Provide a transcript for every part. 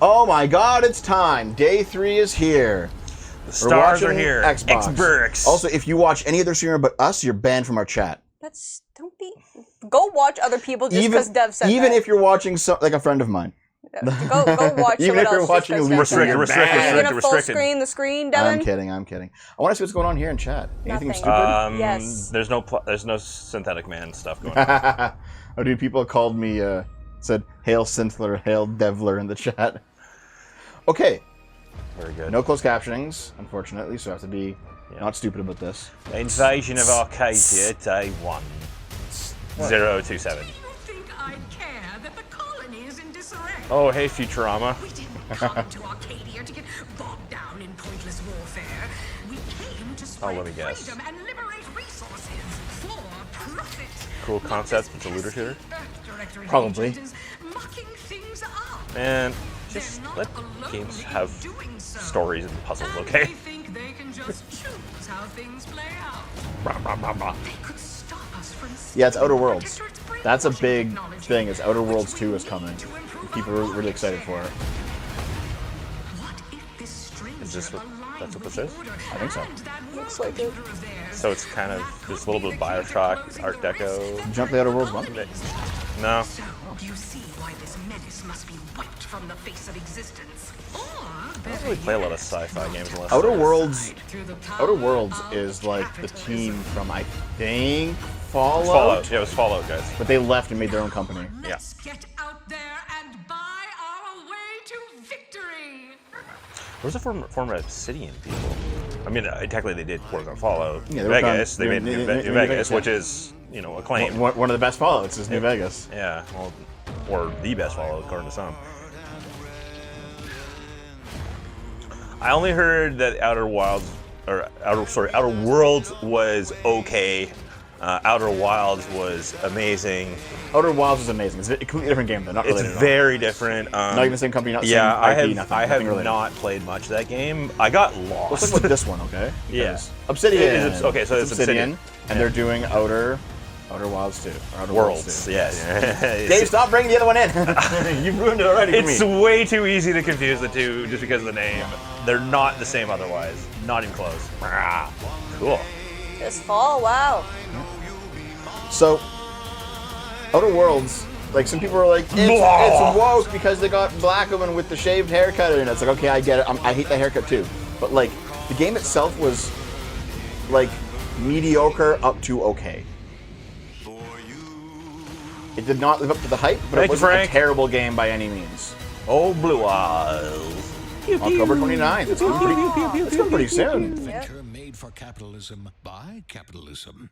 Oh my God, it's time. Day 3 is here. The stars are here. Xbox. Xbox. Also, if you watch any other streamer but us, you're banned from our chat. Don't be. Go watch other people just because Dev said even that. if you're watching like a friend of mine. Go watch even if you're watching restricted. Are you gonna full screen the screen, Devin? I'm kidding. I want to see what's going on here in chat. Anything Nothing. stupid? Yes. There's no synthetic man stuff going on. Oh, dude, people called me, said, Hail Synthler, Hail Devler in the chat. Okay. Very good. No closed captionings, unfortunately, so I have to be not stupid about this. Invasion of Arcadia, day 1. 027. You think I'd care that the colony is in disarray? Oh, hey, Futurama. We didn't come to Arcadia to get bogged down in pointless warfare. We came to spread let me guess. freedom and liberate resources for profit. Cool concept. It's a looter shooter. Directory Probably. agent is mucking things up. Man, just let games have stories and puzzles, okay? They think they can just choose how things play out. They could stop us from Yeah, it's Outer Worlds. Protectorate's That's a brainwashing big technology, thing, is Outer Worlds which 2 we is coming. need to improve People our are really excited for it. What if this stranger Is this what- aligned that's what with this the is? order I think so. and that Looks war like it. computer of theirs? So it's kind of, there's a little bit of Bioshock, Art Deco. Jump the Outer Worlds 1? No. So, you see why this menace must be wiped from the face of existence. Or, I don't really play a lot of sci-fi games unless Outer Worlds through the power Outer Worlds of is like the team capitalism. from, I think, Fallout? Fallout. Yeah, it was Fallout, guys. But they left and made their own company. Let's get out there and buy our way to victory. There was a former Obsidian people. I mean, technically they did work on Fallout. Yeah, New they worked on- Vegas. They made New New Vegas, Vegas, yeah. which is, acclaimed. One of the best Fallouts is New Vegas. Yeah, well, or the best Fallout according to some. I only heard that Outer Worlds was okay. Outer Wilds was amazing. Outer Wilds is amazing. It's a completely different game, though. Not It's related at all. very different. Not even the same company, not the Yeah, same IP, nothing. I have nothing related. not played much of that game. I got lost. Let's talk about this one, okay? Yeah. Because Obsidian. Okay, so it's Obsidian. And they're doing Outer Wilds 2. Or Outer Worlds, 2. yes. Dave, stop bringing the other one in. You ruined it already for me. It's way too easy to confuse the two just because of the name. They're not the same otherwise. Not even close. Ah, cool. This fall, wow. So, Outer Worlds, like, some people are like, it's woke because they got black women with the shaved haircut in it. It's like, okay, I get it. I hate the haircut too. But, like, the game itself was, like, mediocre up to okay. It did not live up to the hype, but it wasn't a terrible game by any means. Oh, Blue Eyes. October 29th. It's coming pretty soon. Adventure made for capitalism by capitalism.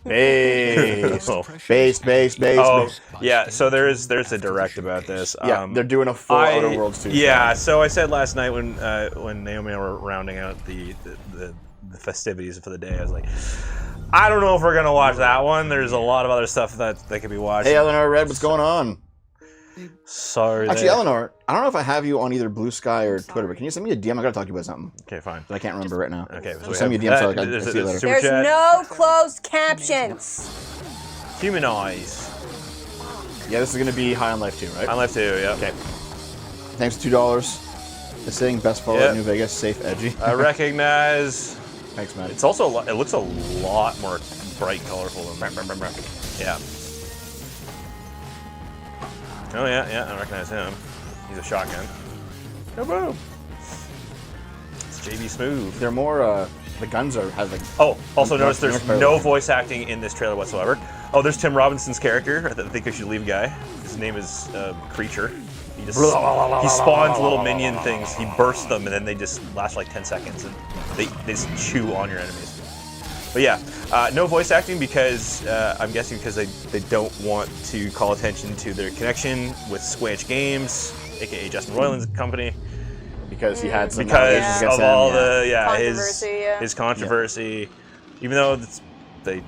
Base. Base. Oh, yeah, so there's a direct about this. Yeah, they're doing a full Outer Worlds 2. Yeah, so I said last night when Naomi and I were rounding out the festivities for the day, I was like, I don't know if we're gonna watch that one. There's a lot of other stuff that could be watched. Hey, Eleanor Red, what's going on? Sorry. Actually, Eleanor, I don't know if I have you on either Blue Sky or Twitter, but can you send me a DM? I gotta talk to you about something. Okay, fine. But I can't remember right now. Okay, so send me a DM so I can see it later. There's no closed captions. Human eyes. Yeah, this is gonna be High on Life 2, right? High on Life 2, yeah. Okay. Thanks for $2. The saying best Fallout New Vegas, safe, edgy. I recognize. Thanks, man. It's also it looks a lot more bright, colorful than yeah. Oh yeah, I recognize him. He's a shotgun. Kaboom! It's JB Smooth. They're more. The guns have like. Oh, also notice there's no voice acting in this trailer whatsoever. Oh, there's Tim Robinson's character. I think I should leave guy. His name is Creature. He just he spawns little minion things. He bursts them, and then they just last like 10 seconds, and they just chew on your enemies. But yeah, no voice acting because I'm guessing because they don't want to call attention to their connection with Squanch Games, aka Justin Roiland's company. Because he had some because of all the controversy, his controversy, even though they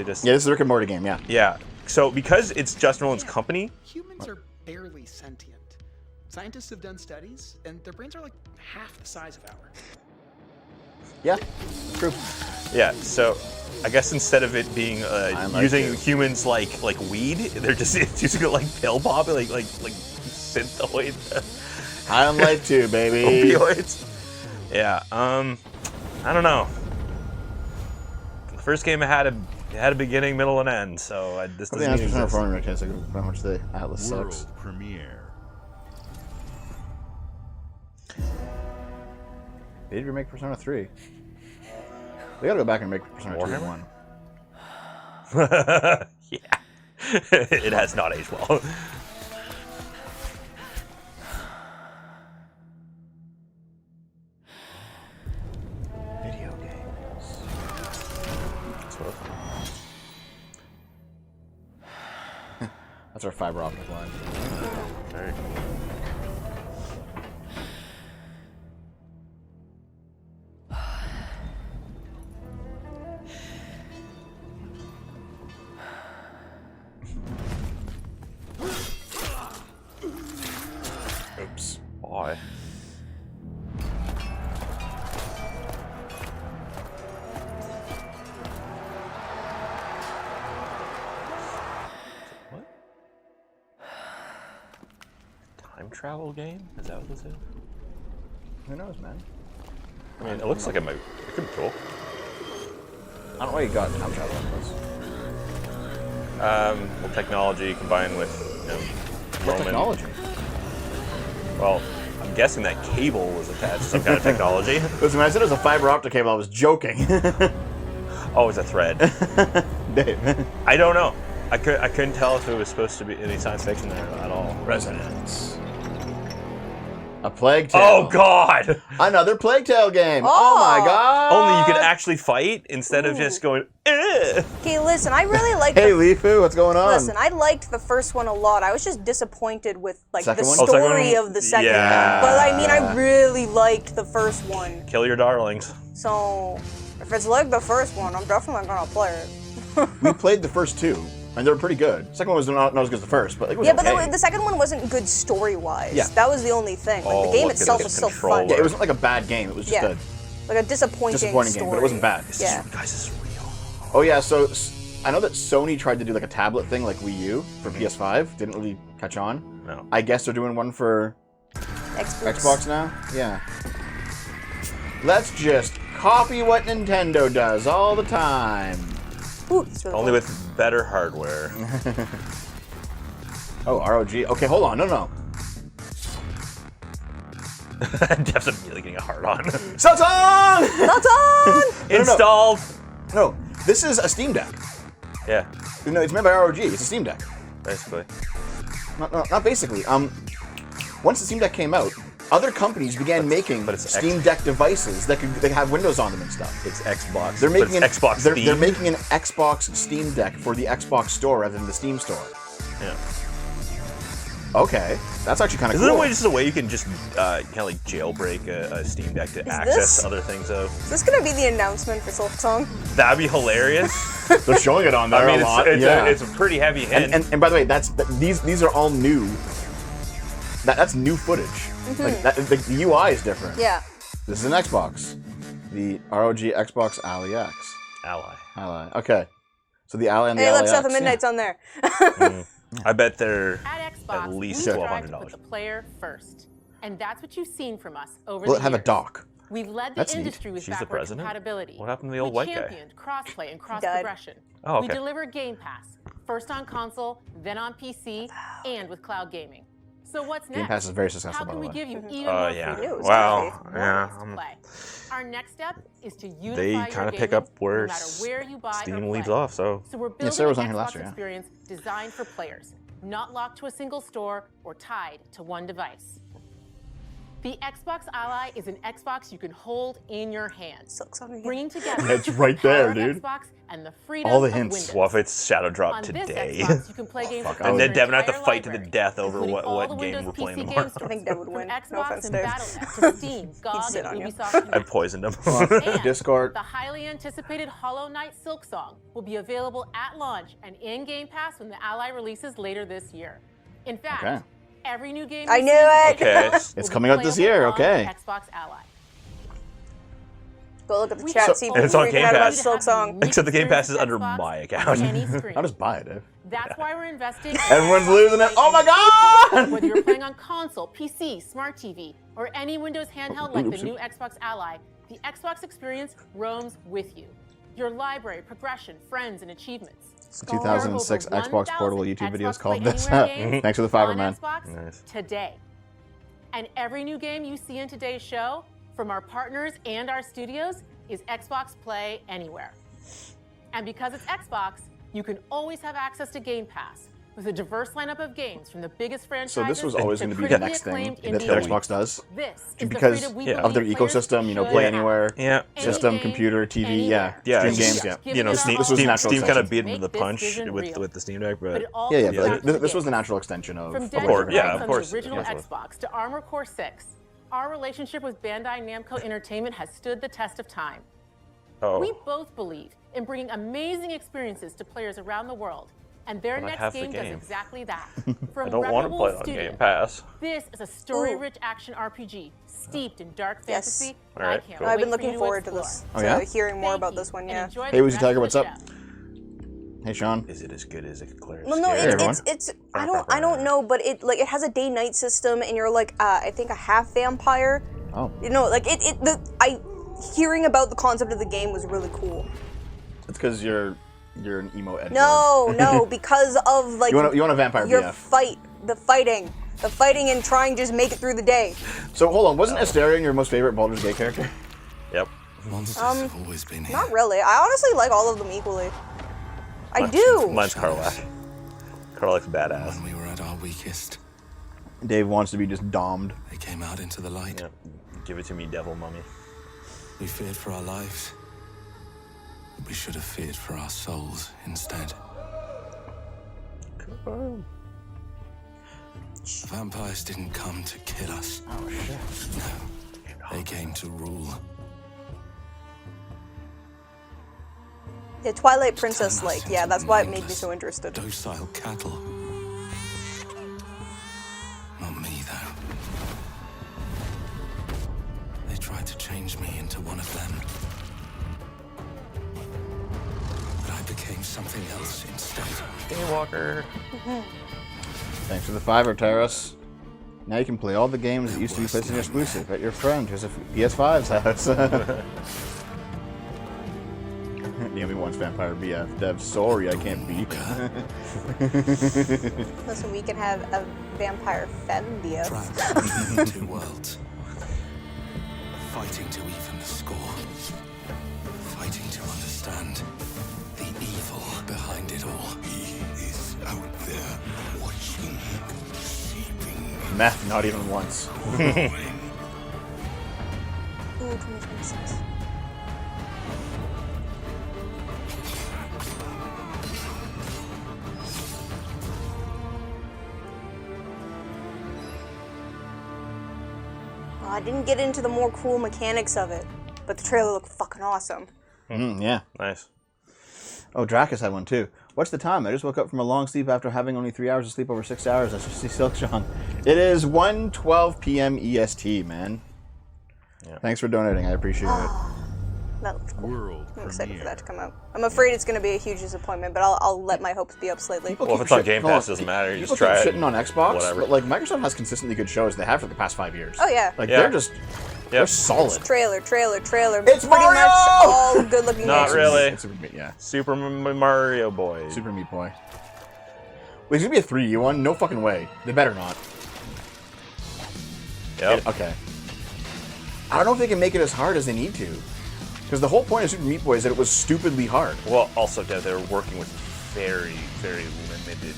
just this is a Rick and Morty game, yeah. Yeah, so because it's Justin Roiland's company, humans are barely sentient. Scientists have done studies, and their brains are like half the size of ours. Yeah, true. Yeah, so I guess instead of it being using humans like weed, they're just using it like pill pop, like synthoi. High on life too, baby. Opioids. Yeah. I don't know. The first game had a beginning, middle, and end. So this doesn't I think exist. that's for can't say how much the Atlas World sucks. premiere. They did remake Persona 3. They gotta go back and make Persona 2 Warhammer? 1. Yeah. It has not aged well. Video games. That's what That's our fiber optic line. Very cool. Oops. Why? What? Time travel game? Is that what this is? Who knows, man? I mean, it looks like it might. It could be cool. I don't know why you got time travel on this. Well, technology combined with What Roman. technology? Well, I'm guessing that cable was attached to some kind of technology. Listen, when I said it was a fiber optic cable, I was joking. Oh, it's a thread. Dave. I don't know. I couldn't tell if it was supposed to be any science fiction there at all. Resonance. A Plague Tale. Oh God! Another Plague Tale game. Oh, my god. Only you could actually fight instead of just going. Eh. Okay, listen, I really like. Hey, Leafu, what's going on? Listen, I liked the first one a lot. I was just disappointed with like Second the one? Oh, second story one? of the second Yeah. one. But I mean, I really liked the first one. Kill your darlings. So if it's like the first one, I'm definitely gonna play it. We played the first two, and they were pretty good. Second one was not as good as the first, but it was Yeah, but okay. the second one wasn't good story-wise. Yeah. That was the only thing. Like Oh, the game look at itself this was still controller. fun. Yeah, it wasn't like a bad game. It was just Yeah. Like a disappointing disappointing story. game, but it wasn't bad. Yeah. Guys, this is real. Oh yeah, so I know that Sony tried to do like a tablet thing like Wii U for PS5. Didn't really catch on. No. I guess they're doing one for Xbox now? Yeah. Let's just copy what Nintendo does all the time. Ooh, it's really Only cool. with better hardware. Oh, ROG. Okay, hold on. No. Jeff's immediately getting a hard on. Satan! Not on! Installed. No, this is a Steam Deck. Yeah, No, it's made by ROG. It's a Steam Deck. basically. Not basically. Once the Steam Deck came out, other companies began making but it's Steam Deck devices that could have Windows on them and stuff. It's Xbox. They're making but it's Xbox they're Steam. making an Xbox Steam Deck for the Xbox Store rather than the Steam Store. Yeah. Okay, that's actually kind of Isn't cool. there just a way you can just kind of like jailbreak a Steam Deck to access this- other things? Though Is this gonna be the announcement for Silksong? that'd be hilarious. They're showing it on there I mean, a lot. it's yeah. a pretty heavy hint. and by the way, these are all new. That's new footage. Like the UI is different. Yeah. This is an Xbox. The ROG Xbox Ally X. Ally. Okay. So the Ally and the Hey, Ally look, South X, of Midnight's on there. I bet they're At Xbox, at least we strive to $1,200. put the player first, and that's what you've seen from us over Will the it have a years. dock? We've led the That's neat. industry with She's the backward president? compatibility. What happened to the old we white guy? championed crossplay and cross died. progression. Oh, We okay. deliver Game Pass, first on console, then on PC, and with cloud gaming. So what's next? Game Pass is very successful, How by can the we way. give you even Oh more yeah. freedom? It was Wow. crazy. More Yeah. ways to play. Our next step is to unify They your kind of pick gaming up where no matter where you buy or Steam leaves play. off. So So we're building Sarah was an on here Xbox last year, yeah. experience designed for players, not locked to a single store or tied to one device. The Xbox Ally is an Xbox you can hold in your hand, Silksong again. bringing together It's the right power there, of dude. Xbox and the freedom All the of hints. Windows. what if it's Shadow Drop On today? this Xbox, you can play games fuck, from I And would- then your Devin have to entire fight to the library, death over including all what the game Windows we're playing PC tomorrow. games I think Dev would from win. No Xbox offense, and Dave. Battle.net to Steam, GOG, sit and on you. Ubisoft I Connect. poisoned him. And Discord. the highly anticipated Hollow Knight Silksong will be available at launch and in Game Pass when the Ally releases later this year. In fact, Okay. every new game I you knew see it. from Okay. Xbox It's will be coming out this playable year, on okay. Xbox Ally. Go look at the chat, see if And it's on we Game can about Pass. Silk Song. Except the Game Pass is under my account. Any screen. I'll just buy it, Dave. That's why we're investing in Everyone's Xbox losing it. Play Oh my Anywhere. God! Whether you're playing on console, PC, smart TV, or any Windows handheld like the new Xbox Ally, the Xbox experience roams with you. Your library, progression, friends, and achievements. 2006 There are over Xbox portable 1,000 YouTube Xbox videos Play called this. Anywhere games Thanks for the fiber, on man. Xbox Nice. today. And every new game you see in today's show, from our partners and our studios, is Xbox Play Anywhere. And because it's Xbox, you can always have access to Game Pass with a diverse lineup of games from the biggest franchises. So this was always to going to be the critically next thing acclaimed that indie Xbox does. This is Because the freedom we yeah, of their believe players ecosystem, you know, should Play have. Anywhere, Yeah. Any system, game, computer, TV, anywhere. Yeah, stream it's games, just, yeah. you know, This Steam, was the natural Steam kind of extension. beat the Make this punch vision with real. the Steam Deck, But but it all Yeah, comes but back like, to the this was the games. natural extension of From of Dead course, Rising yeah, of from course, the original yeah. Xbox to Armored Core 6, our relationship with Bandai Namco Entertainment has stood the test of time. oh, We both believe in bringing amazing experiences to players around the world, and their But I next have the game does game. exactly that. From I don't want to Rebel play it Wolf on Studio, Game Pass. This is a story-rich action RPG steeped in dark Yes. fantasy. All right, I can't cool. I've wait been for you looking forward to explore. this. Oh, to yeah? hearing more Thank about you, this one, and yeah. enjoy Hey, the Woozy rest Tiger, of what's the up? show. Hey, Sean. Is it as good as it declares? Well, no, Hey, everyone. it's I don't know, but it has a day-night system, and you're like I think a half vampire. Oh, You know, like hearing about the concept of the game was really cool. it's because you're an emo editor. No, because of like You want a vampire your BF. the fighting and trying to just make it through the day. So hold on, wasn't Asterion your most favorite Baldur's Gate character? Yep. Monsters have always been here. Not really. I honestly like all of them equally. I do. Mine's Karlach. Karlach's badass. When we were at our weakest, Dave wants to be just domed. they came out into the light. Yep. Give it to me, devil mummy. We feared for our lives. We should have feared for our souls instead. The vampires didn't come to kill us. Oh shit. No, they came to rule. Yeah, Twilight Princess Turn us like, yeah, into that's why it made me mindless, so interested. Docile cattle. Not me, though. They tried to change me into one of them. But I became something else instead. Daywalker. Thanks for the fiver, Terrace. Now you can play all the games that used to be PlayStation exclusive at your friend who's a PS5's house. Naomi wants Vampire BF. Dev, sorry I can't beat. Listen, we can have a vampire fembia. Trapped between two worlds. Fighting to even the score. Fighting to understand the evil behind it all. He is out there watching, seeping. Meth, not even once. Ooh, 2026. I didn't get into the more cool mechanics of it, but the trailer looked fucking awesome. Yeah. Nice. Oh, Dracus had one too. What's the time? I just woke up from a long sleep after having only 3 hours of sleep over 6 hours. That's just Silk Sean. It is 1:12 p.m. EST, man. Yeah. Thanks for donating. I appreciate it. That looks cool. World I'm excited for that to come out. I'm afraid it's going to be a huge disappointment, but I'll let my hopes be up slightly. Well, if it's on Game Pass, it doesn't matter. You People just try keep it. shitting on Xbox, Whatever. but like Microsoft has consistently good shows. They have for the past 5 years. Oh, yeah. Like Yeah. they're just they're solid. Trailer. It's Pretty Mario! much all good-looking Not games. really. It's Super Meat, yeah. Super Mario Boy. Super Meat Boy. Wait, it's gonna be a 3D one? No fucking way. They better not. Yep. Okay. I don't know if they can make it as hard as they need to. Because the whole point of Super Meat Boy is that it was stupidly hard. Well, also, they're working with very, very limited,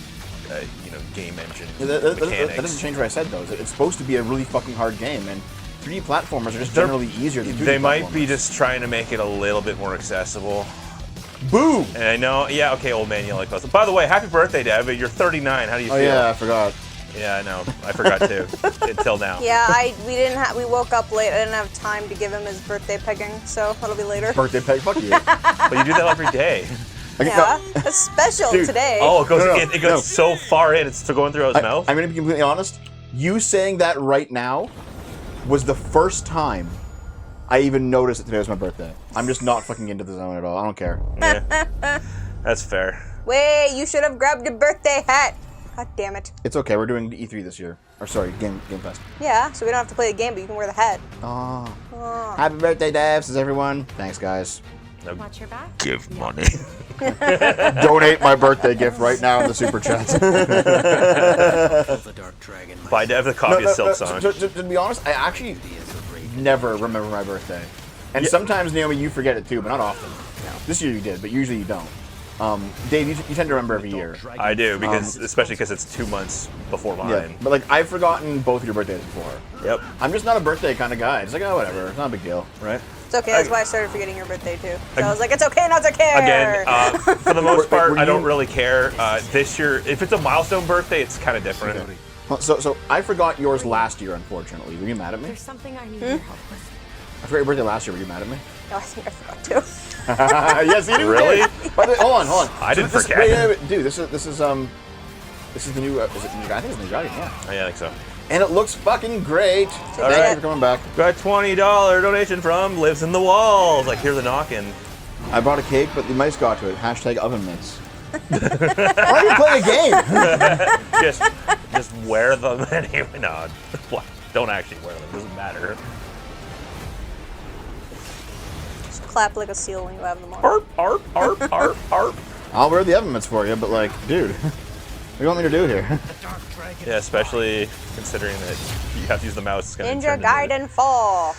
game engine That mechanics. doesn't change what I said, though. It's supposed to be a really fucking hard game, and 3D platformers are just generally easier than 2D They might be platformers. just trying to make it a little bit more accessible. Boom! And I know, yeah, okay, old man, you like puzzles. By the way, happy birthday, Dad. You're 39. How do you Oh feel? yeah, I forgot. Yeah, I know. I forgot too. Until now. Yeah, we woke up late. I didn't have time to give him his birthday pegging, so that'll be later. Birthday peg, fuck you. But you do that every day. Okay, Yeah, no, it's special Dude. today. Oh, it goes. No, no, it goes no. so far in. It's still going through his mouth. I'm gonna be completely honest. You saying that right now was the first time I even noticed that today was my birthday. I'm just not fucking into the zone at all. I don't care. Yeah. That's fair. Wait, you should have grabbed a birthday hat. God damn it. It's okay. We're doing E3 this year. Or sorry, Game Fest. Yeah, so we don't have to play the game, but you can wear the hat. Oh. Happy birthday, Devs, everyone. Thanks, guys. Watch your back. Give money. Donate my birthday gift right now in the super chat. The dark dragon. Buy Dev the copy of Silk Song. To be honest, I actually never remember my birthday. And sometimes, Naomi, you forget it too, but not often. This year you did, but usually you don't. Dave, you tend to remember every year. I do, because especially because it's 2 months before mine. Yeah, but like I've forgotten both your birthdays before. Yep. I'm just not a birthday kind of guy. It's like, oh, whatever. It's not a big deal, right? It's okay, that's why I started forgetting your birthday too. So I was like, it's okay not to care! Again, for the most part, were I don't you- really care. This year, if it's a milestone birthday, it's kind of different. Okay. Well, so I forgot yours last year, unfortunately. Were you mad at me? There's something I need your help with. I forgot your birthday last year. Were you mad at me? No, I think I forgot too. Yes, you did. Really? By the way, hold on. I didn't forget. Wait, dude, this is the new. Is it new? I think it's new Dragon. Yeah. Oh, yeah, I think so. And it looks fucking great. Thank right. you for coming back. Got a $20 donation from Lives in the Walls. Like, hear the knocking. I bought a cake, but the mice got to it. Hashtag oven mitts. Why do you play a game? just wear them anyway. No, don't actually wear them. It doesn't matter. Just clap like a seal when you have them on. Arp, arp, arp, arp, arp. I'll wear the oven mitts for you, but like, dude, what do you want me to do here? Yeah, especially considering that you have to use the mouse. It's gonna Ninja turn into- Gaiden 4.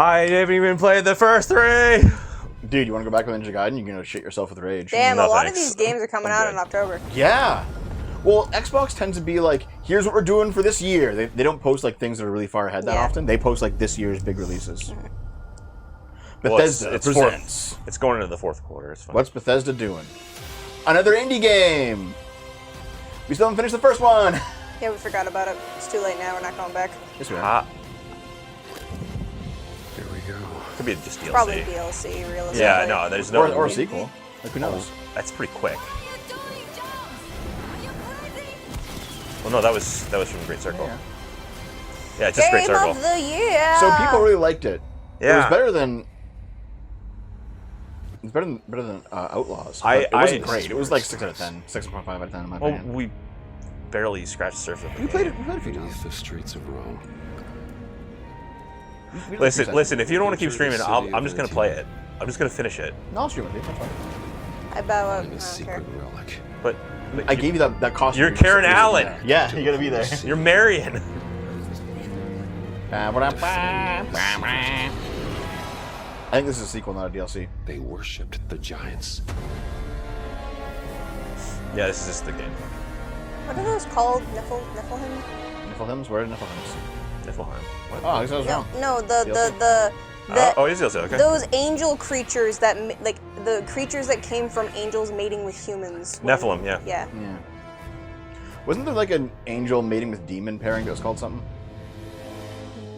I haven't even played the first 3. Dude, you want to go back with Ninja Gaiden? You're gonna shit yourself with rage. Damn, No, a lot of thanks. these games are coming I'm out good. in October. Yeah. Well, Xbox tends to be like, here's what we're doing for this year. They don't post like things that are really far ahead that Yeah. often. They post like this year's big releases. Well, Bethesda presents. fourth. It's going into the fourth quarter. It's fine. What's Bethesda doing? Another indie game. We still haven't finished the first one. Yeah, we forgot about it. It's too late now. We're not going back. Yes, we are. Ah, Here we go. could be just DLC. Probably DLC, realistically. Yeah, no, there's no. Or a sequel. Like, who knows? That's pretty quick. Well, no, that was from Great Circle. Yeah, just Great Game Circle. of the year. So people really liked it. It was Yeah. better than. It's better than Outlaws. But it wasn't great. It was like 6 out of 10, 6.5 out of 10 in my Well, opinion. we barely scratched the surface of the We game. played it a few times. Beneath the streets of Rome. Listen. If you don't want to keep streaming, I'm just gonna play it. I'm just gonna finish it. No, I'll stream with you. That's fine. I bow out. And I a don't care. secret relic. But I gave you that costume. You're Karen Allen. Yeah, you gotta be there. You're Marion. I think this is a sequel, not a DLC. They worshipped the giants. Yeah, this is just the game. What are those called? Niflheim? Niflheims? Where are Niflheims? Niflheim. What? Oh, I guess I was No, wrong. no, DLC? the Oh, it is DLC. Okay. those angel creatures that like the creatures that came from angels mating with humans. Nephilim, yeah. Yeah. Yeah. Wasn't there like an angel mating with demon pairing that was called something?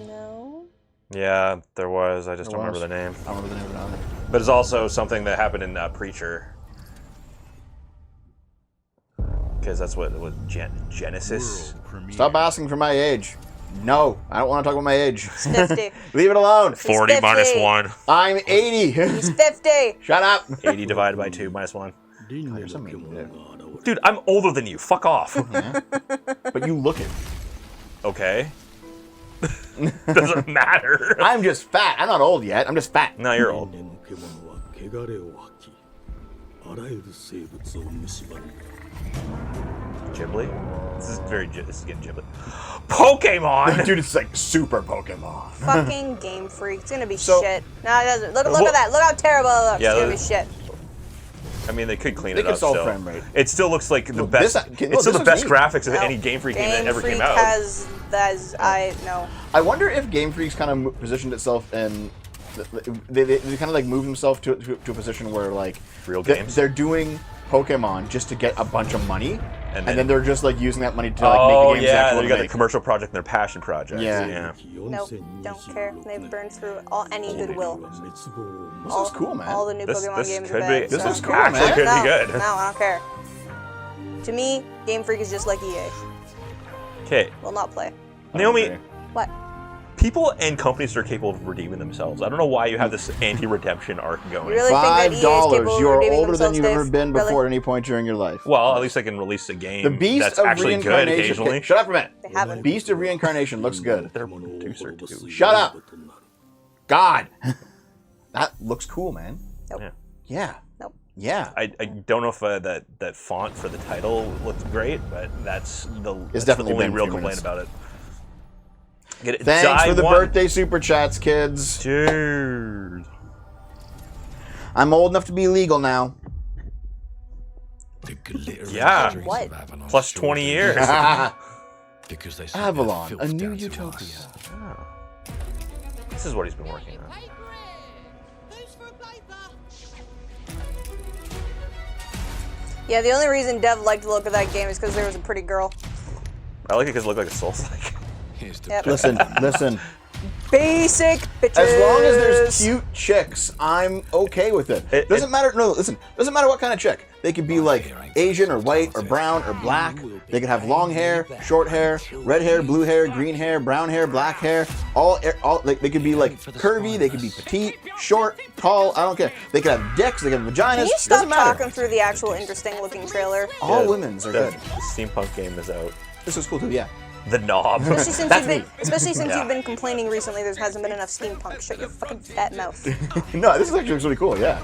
No. Yeah, there was. I just There don't remember was. the name. I don't remember the name of it either. But it's also something that happened in Preacher. Because that's what Genesis. Stop asking for my age. No, I don't want to talk about my age. It's 50. Leave it alone. 40 50. minus 1. I'm 80. He's 50. Shut up. 80 divided by 2 minus 1. You're so mean, dude. Dude, I'm older than you. Fuck off. But you look it. Okay. Doesn't matter. I'm just fat. I'm not old yet. I'm just fat. No, you're old. Ghibli? This is getting Ghibli. Pokemon! Dude, it's like super Pokemon. Fucking Game Freak. It's gonna be So- shit. No, it doesn't. Look at that. Look how terrible it looks. Yeah, it's gonna be shit. I mean, they could clean They it could up solve still. frame rate. It still looks like the No, best. this- no, It's this still the looks best neat. graphics of No. any Game Freak game that Game ever Freak came out. has no. I wonder if Game Freak's kind of positioned itself in. They kind of like moved themselves to a position where like Real games? they're doing Pokemon just to get a bunch of money, And and then- then they're just like using that money to like Oh make the games they yeah, actually they got the make. commercial project and their passion project. Yeah. Nope. Don't care. They've burned through any goodwill. This looks cool, man. All the new This- Pokemon this games could are bad. be- This so- looks cool, Actually, man. could no, be good. No, I don't care. To me, Game Freak is just like EA. Okay, Will not play. Naomi, What? people and companies are capable of redeeming themselves. I don't know why you have this anti-redemption arc going. You really think that EA is capable $5. of You're redeeming older than themselves, you've ever Dave? been before Really? at any point during your life. Well, at least I can release a game The Beast that's of actually good Reincarnation. occasionally. Okay, shut up for a minute. They haven't. Beast of Reincarnation looks good. They're a producer too. Shut up. God. That looks cool, man. Nope. Yeah. Yeah. Nope. Yeah. I don't know if that font for the title looks great, but that's definitely the only been real 3 complaint minutes. about it. Get it. Thanks Die for the one. birthday super chats, kids. Cheers. I'm old enough to be legal now. The glittering Yeah. streets What? of Avalon Plus sure 20 do. years. Because they sent Avalon, their a filth new down to utopia. us. Oh. This is what he's been working on. Yeah, the only reason Dev liked the look of that game is because there was a pretty girl. I like it because it looked like a Souls-like. Here's the Yep. Listen. Basic bitches. As long as there's cute chicks, I'm okay with it. Doesn't matter. No, listen. Doesn't matter what kind of chick. They could be like Asian or white or brown or black. They could have long hair, short hair, red hair, blue hair, green hair, brown hair, black hair. All like, they could be like curvy. They could be petite, short, tall. I don't care. They could have dicks. They could have vaginas. Can you stop Doesn't matter. talking through the actual interesting looking trailer? All Yeah, women's are the good. steampunk game is out. This was cool too. Yeah. The knob. Especially since you've been complaining recently there hasn't been enough steampunk. Shut your fucking fat mouth. No, this is actually really cool. Yeah.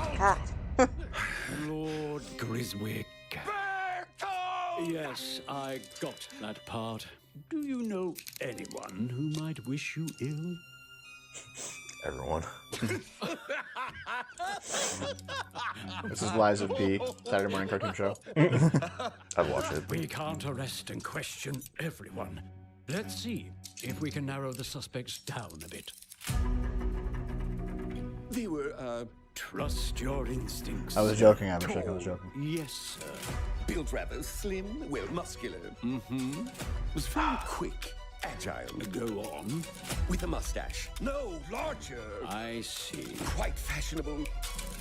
God. Lord Griswick. Yes, I got that part. Do you know anyone who might wish you ill? Everyone. This is Liza P. Saturday morning cartoon show. I've watched it. We can't arrest and question everyone. Let's see if we can narrow the suspects down a bit. Viewer, trust your instincts. I was joking, Abhishek. I was joking. Yes, sir. Built rather slim, well muscular. Mm-hmm. Was very quick, agile. Go on. With a mustache. No, larger. I see. Quite fashionable.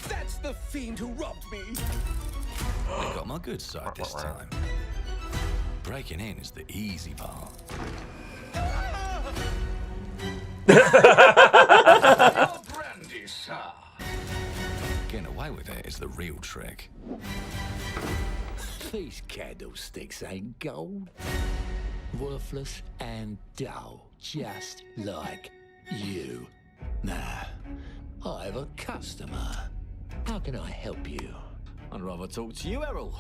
That's the fiend who robbed me. I got my good side this time. Breaking in is the easy part. Brandy, sir. Getting away with it is the real trick. These candlesticks ain't gold. Worthless and dull, just like you. Nah, I have a customer. How can I help you? I'd rather talk to you, Errol.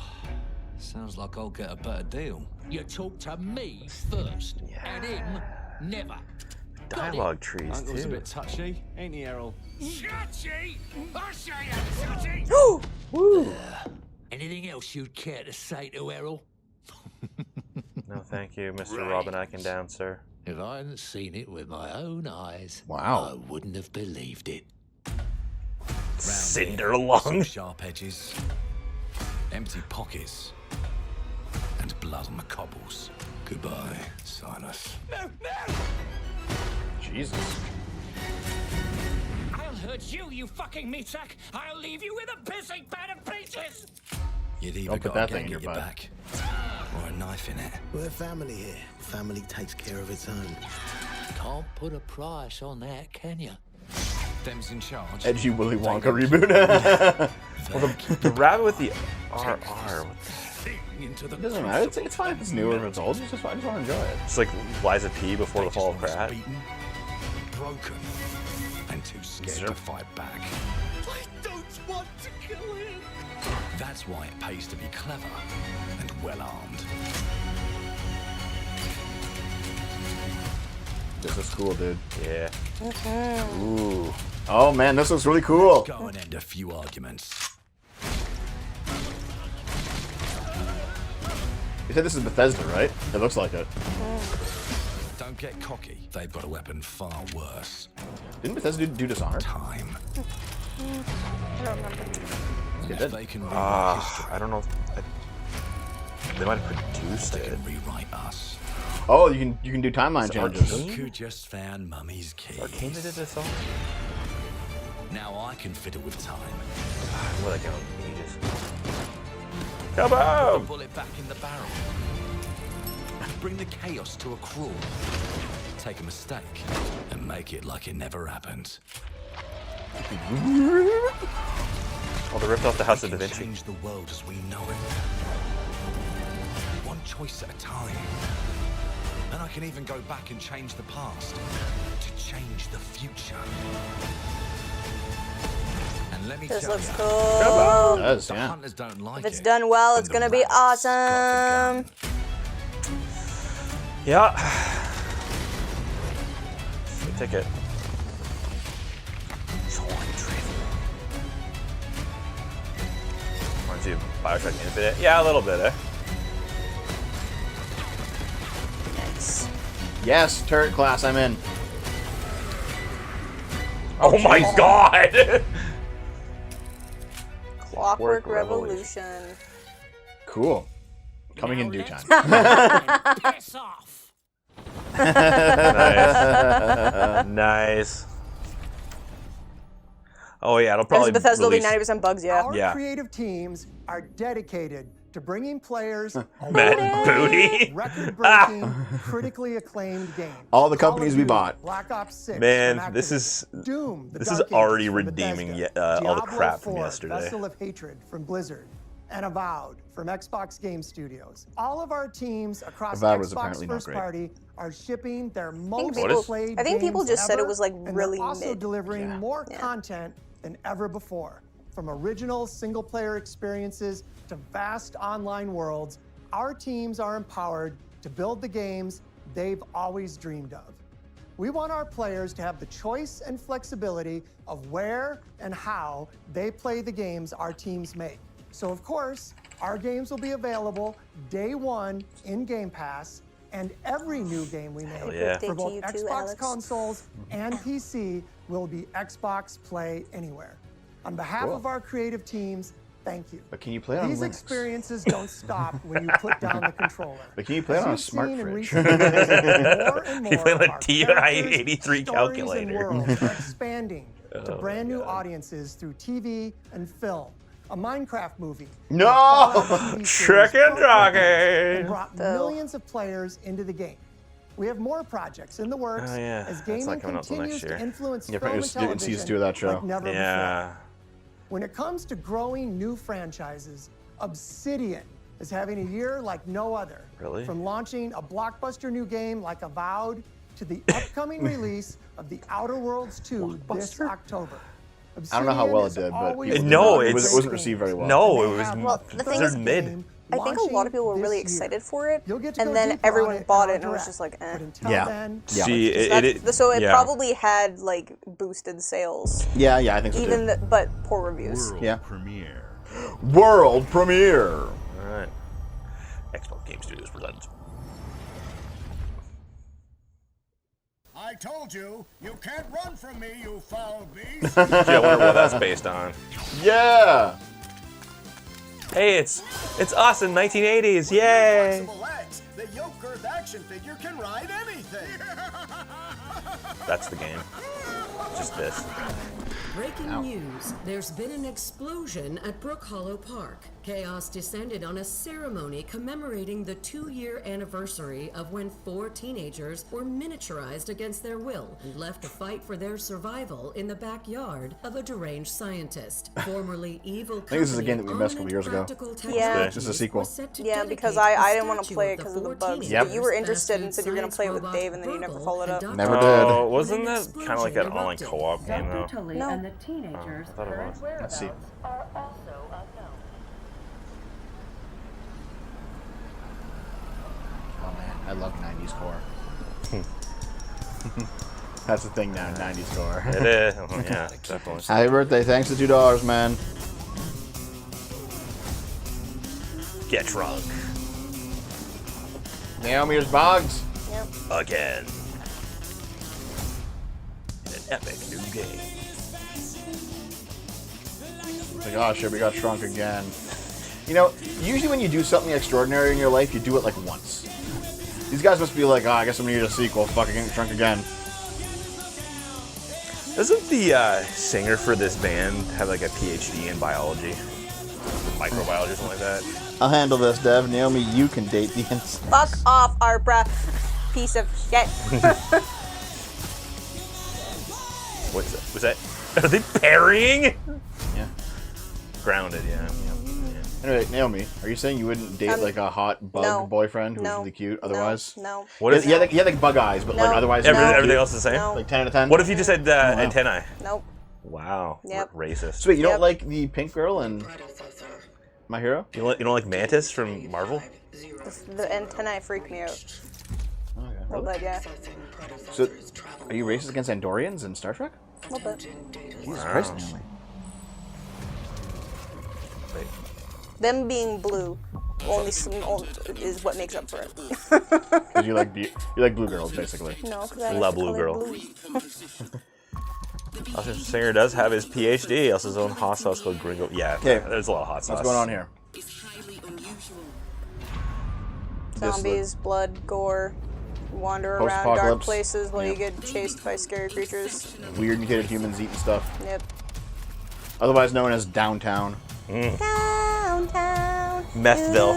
Sounds like I'll get a better deal. You talk to me first, and him never. Dialogue trees, Uncle's a too. bit touchy, ain't he, Errol? Touchy? I say I'm touchy. Anything else you'd care to say to Errol? No, thank you, Mr. Robin Eikendown, sir. If I hadn't seen it with my own eyes, Wow. I wouldn't have believed it. Cinder Some lung. sharp edges, empty pockets, and blood on the cobbles. Goodbye, Silas. Jesus. I'll hurt you, you fucking meatsack! I'll leave you with a pissing bag of peaches! You'd either Don't put got a that thing gag in at your your butt. back or a knife in it. We're family here. Family takes care of its own. Can't put a price on that, can you? Them's in charge. Edgy Willy Wonka reboot. Well, the rabbit with the RR. Into the It doesn't matter. It's fine if it's new or if it's old. It's just fine. I just want to enjoy it. It's like Liza P before the fall of Krat. beaten, broken, and too scared to fight back. I don't want to kill him. That's why it pays to be clever and well armed. This is cool, dude. Yeah. Ooh. Oh man, this looks really cool. Go and end a few arguments. You said this is Bethesda, right? It looks like it. Don't get cocky. They've got a weapon far worse. Didn't Bethesda do Dishonored? Time. They If did. they can rewrite history, I don't know. They might have produced they it. can rewrite us. Oh, you can do timeline changes. Arcane? Who just found Mummy's keys? Arcane did this all? Now I can fiddle with time. What are they going? Ages. Put a Kaboom! bullet back in the barrel. Bring the chaos to a crawl. take a mistake and make it like it never happened. Oh, they ripped off the House of Da Vinci. Change the world as we know it. One choice at a time. And I can even go back and change the past to change the future. And let me This tell looks you, cool. It does, the yeah. hunters don't like If it's it done well, when it's the gonna be rats got the awesome. gun. Yeah. Good ticket. Reminds you of Bioshock Infinite? Yeah, a little bit, eh? Nice. Yes, turret class, I'm in. Oh my god! Clockwork Revolution. Cool. Coming in due time. Piss off. Nice. Nice. Oh yeah, it'll probably Bethesda will be release 90% bugs, yeah. Our Yeah. creative teams are dedicated to bringing players Mad Booty. record-breaking, critically acclaimed games. All the companies Call of we Duty, bought. Black Ops 6 Man, from this Activision, is Doom, the this is Dark already Ages from redeeming Bethesda, all the Diablo crap from 4, yesterday. Vessel of Hatred from Blizzard, and Avowed from Xbox Game Studios. All of our teams across Avowed was Xbox apparently not First great. Party are shipping their most people- played I think people games just said it ever, was, like, and really they're also mid. delivering Yeah. more Yeah. content than ever before. From original single-player experiences to vast online worlds, our teams are empowered to build the games they've always dreamed of. We want our players to have the choice and flexibility of where and how they play the games our teams make. So of course, our games will be available day one in Game Pass, and every new game we make yeah. for both Birthday to you too, Xbox Alex. consoles and PC will be Xbox Play Anywhere. On behalf Cool. of our creative teams, thank you. But can you play it on These Linux? experiences don't stop when you put down the controller. But can you play it As on a you've smart seen in fridge? recent years, more and You play more on a of our TI-83 characters, stories, and calculator. worlds are expanding to Oh brand my new God. audiences through TV and film. A Minecraft movie. No! a Fallout TV series Chicken broke jockey! records and brought Phil. millions of players into the game. We have more projects in the works Oh, yeah. as That's gaming not coming out till next continues to year. influence Yeah, film and apparently it's season 2 of television that show. like never before. Yeah. When it comes to growing new franchises, Obsidian is having a year like no other. Really? From launching a blockbuster new game like Avowed to the upcoming release of The Outer Worlds 2 this October. I don't know how well it Obsidian did, has but always people No, done it great it's- wasn't received very well. No, And it they was have Well, the thing they're is- mid. game I think a lot of people were launching really this year. excited for it, You'll get to and go then deeper on everyone it bought in it, and it our was direct. just like, eh. But until Yeah. then, Yeah. See, So it yeah. probably had like boosted sales, Yeah, I think so even too. the, but poor reviews. Yeah. Premiere. World premiere. All right. Xbox Game Studios presents. I told you, you can't run from me, you foul beast. Gee, I wonder what that's based on. Yeah. Hey, it's us in 1980s. Yay! Flexible legs, the yoke girth action figure can ride anything. That's the game. Just this. Breaking news. There's been an explosion at Brook Hollow Park. Chaos descended on a ceremony commemorating the 2-year anniversary of when 4 teenagers were miniaturized against their will and left to fight for their survival in the backyard of a deranged scientist. Formerly evil think this is a game that we missed a couple years ago. Yeah. This is a sequel. Yeah, because I didn't want to play it because of the bugs. Yep. But you were interested and said you were going to play it with Dave, and then you never followed up. Never Oh, did. wasn't that kind of like an online co-op game though? No. And the teenagers' I thought it was. Let's see. are also unknown. Oh man, I love 90s core. That's the thing now, 90s core. It is. Oh, yeah, definitely. Happy birthday, thanks to $2, man. Get drunk Naomi's Boggs. Yep. again. In an epic new game. Like, oh shit, we got shrunk again. You know, usually when you do something extraordinary in your life, you do it like once. These guys must be like, oh, I guess I'm gonna need a sequel. Fucking getting shrunk again. Doesn't the singer for this band have like a PhD in biology? Microbiology or something like that? I'll handle this, Dev. Naomi, you can date the insects. Fuck off, Arpra. piece of shit. What is that? Was that? Are they parrying? Yeah. Grounded, yeah. Anyway, Naomi, are you saying you wouldn't date like a hot bug boyfriend who's really cute otherwise? No. What if he had like bug eyes, but like otherwise everything else is the same? No. Like 10 out of 10? What if you just had antennae? Nope. Wow. Yep. Racist. So wait, you don't like the pink girl in My Hero? You don't like Mantis from Marvel? The antennae freak me out. Okay. A little bit, yeah. So, are you racist against Andorians in Star Trek? A little bit. Jesus Christ, Naomi. Wait. Them being blue is what makes up for it. Because you like blue girls, basically. No, because I Love like the blue color girl. blue. Also, Singer does have his PhD. Also, his own hot sauce called Gringo. Yeah, Okay. There's a lot of hot sauce. What's going on here? Zombies, blood, gore, wander around dark Post-apocalypse. places while you get chased by scary creatures. Weird mutated humans eating stuff. Yep. Otherwise known as Downtown. Downtown. Methville.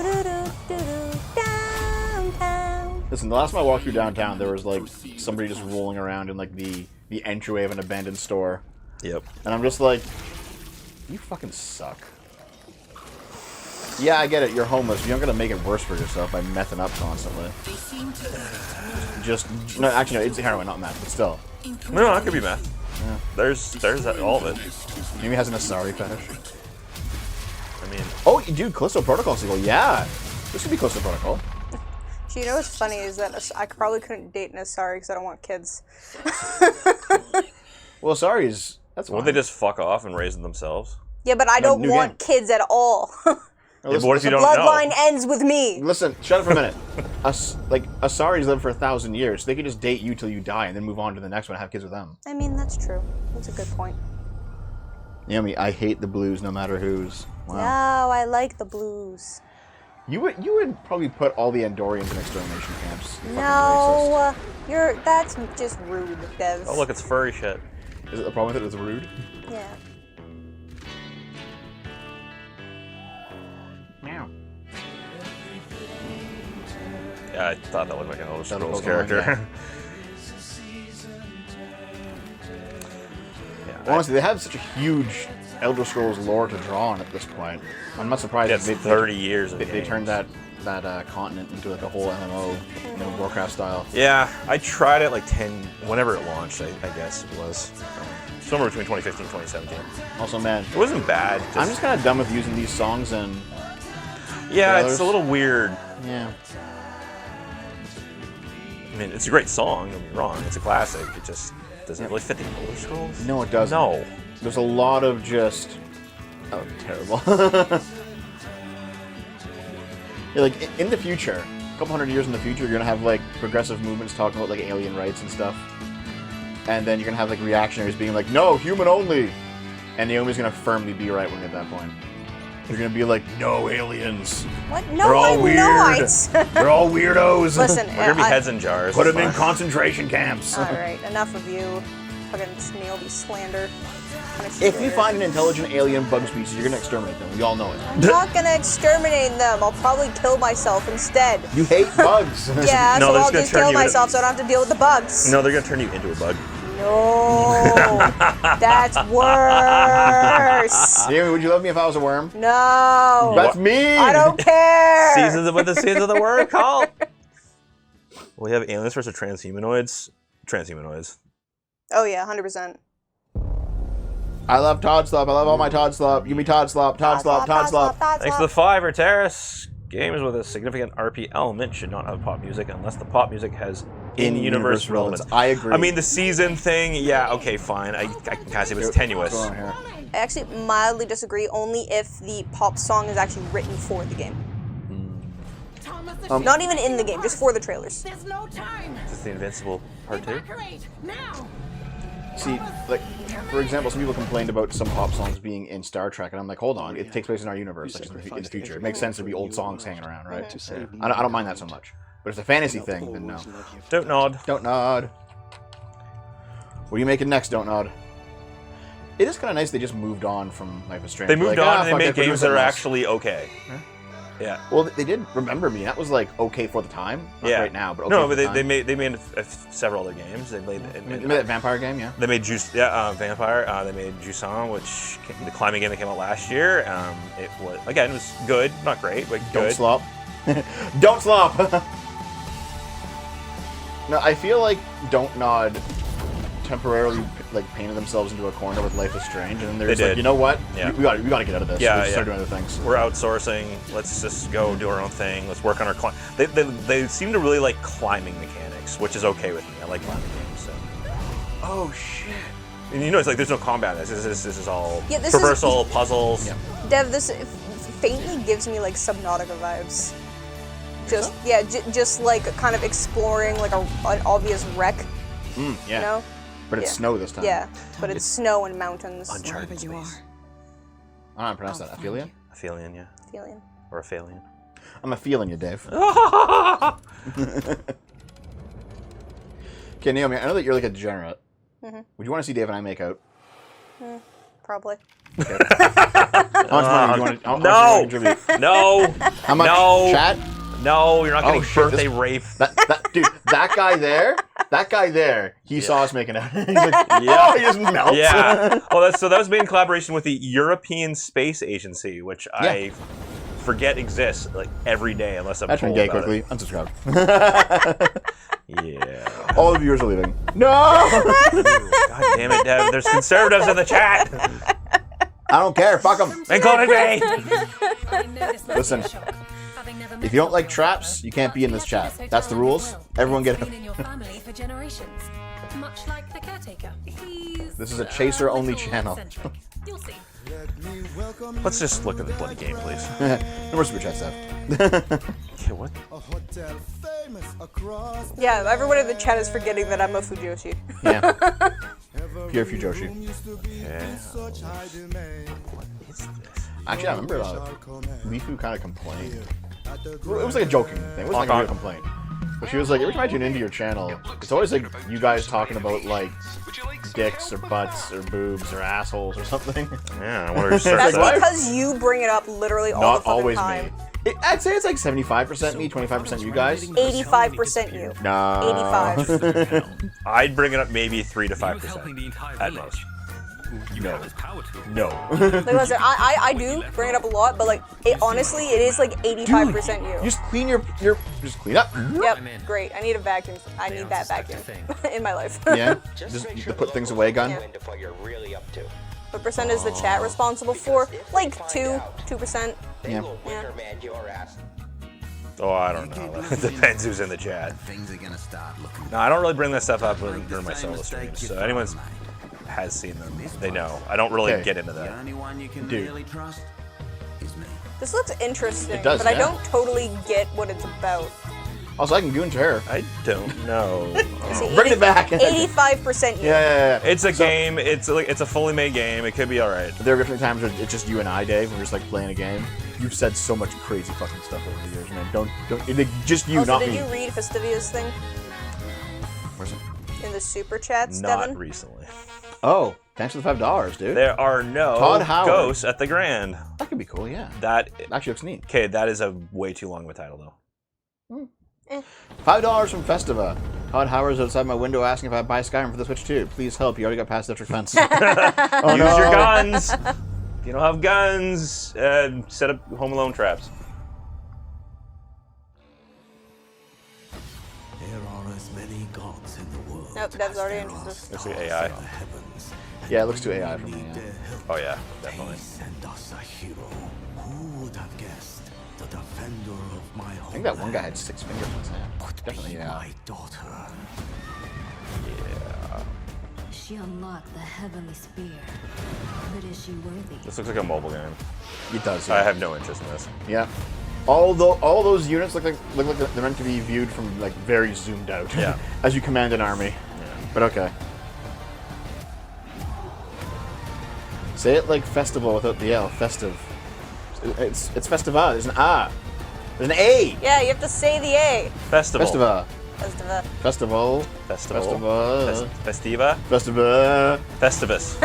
Downtown. Listen, the last time I walked through downtown, there was like somebody just rolling around in like the entryway of an abandoned store. Yep. And I'm just like, you fucking suck. Yeah, I get it. You're homeless. You're not gonna make it worse for yourself by mething up constantly. No, actually, no. It's heroin, not meth. But still. No, that could be meth. Yeah. There's all of it. Maybe he has an Asari fetish. I mean. Oh, dude, Callisto Protocol sequel. Yeah, this could be Callisto Protocol. You know what's funny is that I probably couldn't date an Asari because I don't want kids. Well, Asari's that's. Won't they just fuck off and raise them themselves? Yeah, but I don't want kids at all. Yeah, but what if you don't Bloodline know? ends with me. Listen, shut up for a minute. Asaris live for 1,000 years. So they could just date you till you die and then move on to the next one and have kids with them. I mean, that's true. That's a good point. Naomi, I hate the blues no matter whose. Wow. No, I like the blues. You would probably put all the Andorians in extermination camps. You fucking No, that's just rude, Dev. Oh, look, it's furry shit. racist. Is it the problem with it? It's rude. Yeah. Meow. Yeah, I thought that looked like an Elder That Scrolls looked character. like, Honestly, they have such a huge Elder Scrolls lore to draw on at this point. I'm not surprised It's 30 years of they games. turned that continent into like a whole MMO, Warcraft style. Yeah, I tried it like whenever it launched, I guess it was. Somewhere between 2015 and 2017. Also, man, It wasn't bad. I'm just kind of done with using these songs and. Yeah, trailers. it's a little weird. Yeah. I mean, it's a great song, don't get me wrong. It's a classic. It just doesn't really fit the Elder Scrolls. No, it doesn't. No. There's a lot of just. Oh, terrible. Yeah, like in the future, a couple hundred years in the future, you're gonna have like progressive movements talking about like alien rights and stuff, and then you're gonna have like reactionaries being like, "No, human only," and Naomi's gonna firmly be right wing at that point. They're gonna be like, "No aliens. What? They're No, all I'm weird. not. They're all weirdos. Listen, We're gonna be heads in jars. Put It's them in fine. concentration camps." All right, enough of you. Fucking Naomi slander. If you find an intelligent alien bug species, you're gonna exterminate them. We all know it. I'm not gonna exterminate them. I'll probably kill myself instead. You hate bugs. Yeah, No, so they're I'll just gonna just turn kill you into- myself so I don't have to deal with the bugs. No, they're gonna turn you into a bug. No, that's worse. Naomi, would you love me if I was a worm? No. That's mean. I don't care. Seasons of what the seasons of the word called. We have aliens versus transhumanoids. Transhumanoids. Oh yeah, 100%. I love Todd Slop. I love all my Todd Slop. Give me Todd Slop. Todd Slop. Todd Slop. Thanks to the Fiver Terrace. Games with a significant RP element should not have pop music unless the pop music has in-universe relevance. I agree. I mean, the season thing, yeah, okay, fine. I can kind of see if it's tenuous. What's going on here? I actually mildly disagree, only if the pop song is actually written for the game. Not even in the game, just for the trailers. There's no time. Is this the Invincible Part 2? Evacuate now. See, like, for example, some people complained about some pop songs being in Star Trek, and I'm like, hold on, it takes place in our universe, like in the future. It makes sense to be old songs hanging around, right? I don't mind that so much. But if it's a fantasy thing, then no. Don't nod. Don't nod. What are you making next, Don't Nod? It is kind of nice they just moved on from Life is Strange. They moved like, on and they fuck made it, we're doing games that are something else. actually okay. Yeah. Well, they did Remember Me. That was like okay for the time. Not right now, but okay no, for but the they time. made several other games. They made that vampire game, yeah. They made Vampire. They made Jusant, which the climbing game that came out last year. It was good, not great, but good. Don't slop. Don't slop. No, I feel like Don't Nod temporarily like painted themselves into a corner with Life is Strange, and then they're just like, you know what? Yeah. We got to get out of this. Yeah, Let's start doing other things. We're outsourcing. Let's just go do our own thing. Let's work on our They seem to really like climbing mechanics, which is okay with me. I like climbing games. So. Oh shit! And you know, it's like there's no combat. This is all traversal, puzzles. Yeah. Dev, this faintly gives me like Subnautica vibes. Just like kind of exploring like an obvious wreck. Yeah. You know? But it's snow this time. Yeah, but it's snow and mountains. Uncharted space. I don't know how to pronounce that. Aphelion? Aphelion, yeah. Aphelion. Or Aphelion. I'm a feeling you, Dave. Okay, Naomi, I know that you're like a degenerate. Mm-hmm. Would you want to see Dave and I make out? Probably. Okay. How much money do you want to contribute? No! How much? No! Chat? No, you're not getting birthday rape. Dude, that guy there, he saw us making out. He's like, yeah, he just melts. Yeah. Well, that was made in collaboration with the European Space Agency, which I forget exists like every day unless I'm told gay about quickly. it. Unsubscribe. Yeah. All the viewers are leaving. No! God damn it, Dev. There's conservatives in the chat. I don't care. Fuck them. Including me. Listen. If you don't like traps, you can't be in this chat. That's the rules. Everyone get it. This is a chaser-only channel. Let's just look at the bloody game, please. No more super chat stuff. Okay, what? Yeah, everyone in the chat is forgetting that I'm a Fujoshi. Yeah. Pure Fujoshi. Okay. What is this? Actually, I remember Lifu kind of complained. It was like a joking thing. It wasn't like a real complaint. But she was like, every time I tune into your channel, it's always like you guys talking about like dicks or butts or boobs or assholes or something. Yeah, I wonder who That's because you bring it up literally all the fucking time. Not always me. I'd say it's like 75% me, 25% you guys. 85% you. No. 85. I'd bring it up maybe 3 to 5% at most. No. Like, listen, I do bring it up a lot, but like, honestly, it is like 85% you. Just clean just clean up. Yep, great. I need a vacuum. I need that vacuum in my life. Yeah? Just the put things away gun? Yeah. What percent is the chat responsible for? Like 2%. Yeah. Oh, I don't know. It depends who's in the chat. No, I don't really bring that stuff up during my solo streams. So anyone has seen them, they know. I don't really get into that. Dude. This looks interesting, It does, but I don't totally get what it's about. Also, I can goon to her. I don't know. Bring it back. 85% you. Yeah. It's a game. It's a fully made game. It could be all right. There are different times where it's just you and I, Dave. We're just like playing a game. You've said so much crazy fucking stuff over the years, man. Don't. Just you, Also, not did me. you read Fastivia's thing Where's it? in the super chats, Not Devin? recently. Oh, thanks for the $5, dude. There are no Todd Howard. ghosts at the Grand. That could be cool, yeah. That actually looks neat. Okay, that is a way too long of a title, though. $5 from Festiva. Todd Howard's outside my window asking if I buy Skyrim for the Switch too. Please help. You already got past electric fence. Use your guns. If you don't have guns, set up Home Alone traps. There are as many gods in the world. Nope, Dev's already interested. Looks like AI. Yeah, it looks too AI for me. Yeah. Oh yeah, definitely. Send us a hero. Who would have guessed? The defender of my home. I think that one guy had 6 fingers in his hand. Definitely, yeah. My daughter. Yeah. She unlocked the heavenly spear. But is she worthy? This looks like a mobile game. It does. Yeah. I have no interest in this. Yeah. All those units look like they're meant to be viewed from like very zoomed out. Yeah. As you command an army. Yeah. But okay. Say it like festival without the L. Festive. It's Festiva. There's an A. There's an A. Yeah, you have to say the A. Festival. Festiva. Festiva. Festival. Festival. Festiva. Festiva. Festivus. Festivus.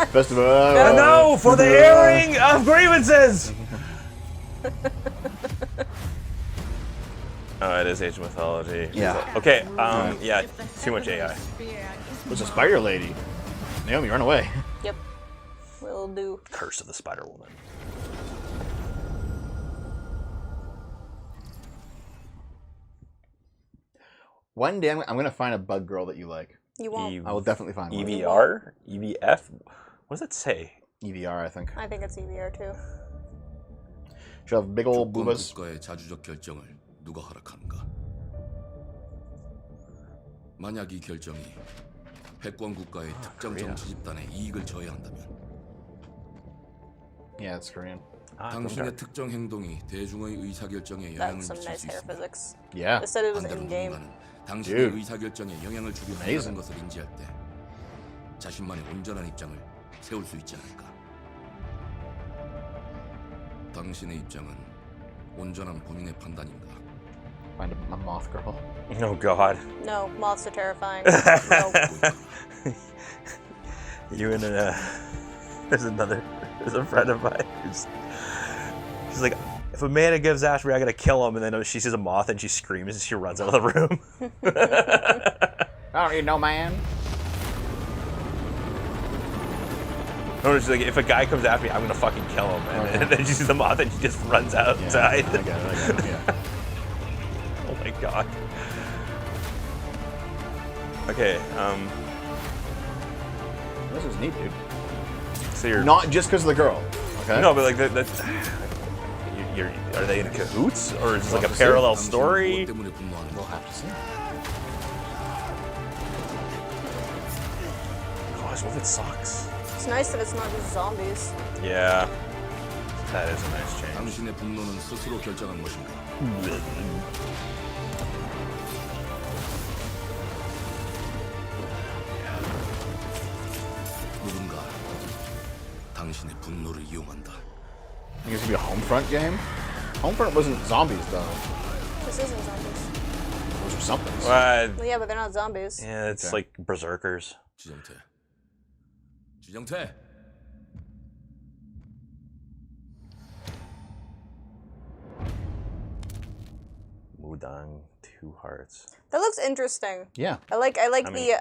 Festival. No, for the airing of grievances. Oh, it is Age of Mythology. Yeah. Okay, yeah, too much AI. There's a spider lady. Naomi, run away. Yep. Will do. Curse of the Spider Woman. One day I'm gonna find a bug girl that you like. You won't. I will definitely find one. EVR? EVF? What does it say? EVR, I think. I think it's EVR too. She'll have big old boobas. 국가의 자주적 결정을 누가 허락하는가? 만약 이 결정이 패권 국가의 특정 정치 집단에 이익을 저해한다면 Yeah, it's Korean. 당신의 특정 행동이 대중의 의사결정에 영향을 That's some 미칠 nice 수 hair 있습니다. physics. Yeah. They said it was 반대로 in game. 누군가는 당신의 Dude. 의사결정에 영향을 주기 Amazing. 한다는 것을 인지할 때 자신만의 온전한 입장을 세울 수 있지 않을까? 당신의 입장은 온전한 본인의 판단인가? Find a moth girl. Oh God. No, moths are terrifying. No. You and there's a friend of mine she's like, if a man gives Ashbury, I gotta kill him, and then she sees a moth and she screams and she runs out of the room. I don't need no man. No, she's like, if a guy comes after me, I'm gonna fucking kill him, and then she sees the moth and she just runs outside. I get it, yeah. Oh my God. Okay, This is neat, dude. so you're Not just because of the girl. Okay. no, but like that's are they in cahoots, or is this like a We'll have to see. parallel story? 때문에 분노하는 We'll have to see. Gosh, what if it sucks? It's nice that it's not just zombies. Yeah, that is a nice change. 당신의 분노는 스스로 결정한 것인가? 누군가 당신의 분노를 이용한다. I think it's gonna be a Homefront game. Homefront wasn't zombies though. This isn't zombies. Those were something. Well, yeah, but they're not zombies. Yeah, it's Okay. like berserkers. 지정태. 지정태. Mudang, 2 hearts. That looks interesting. Yeah. I like I mean-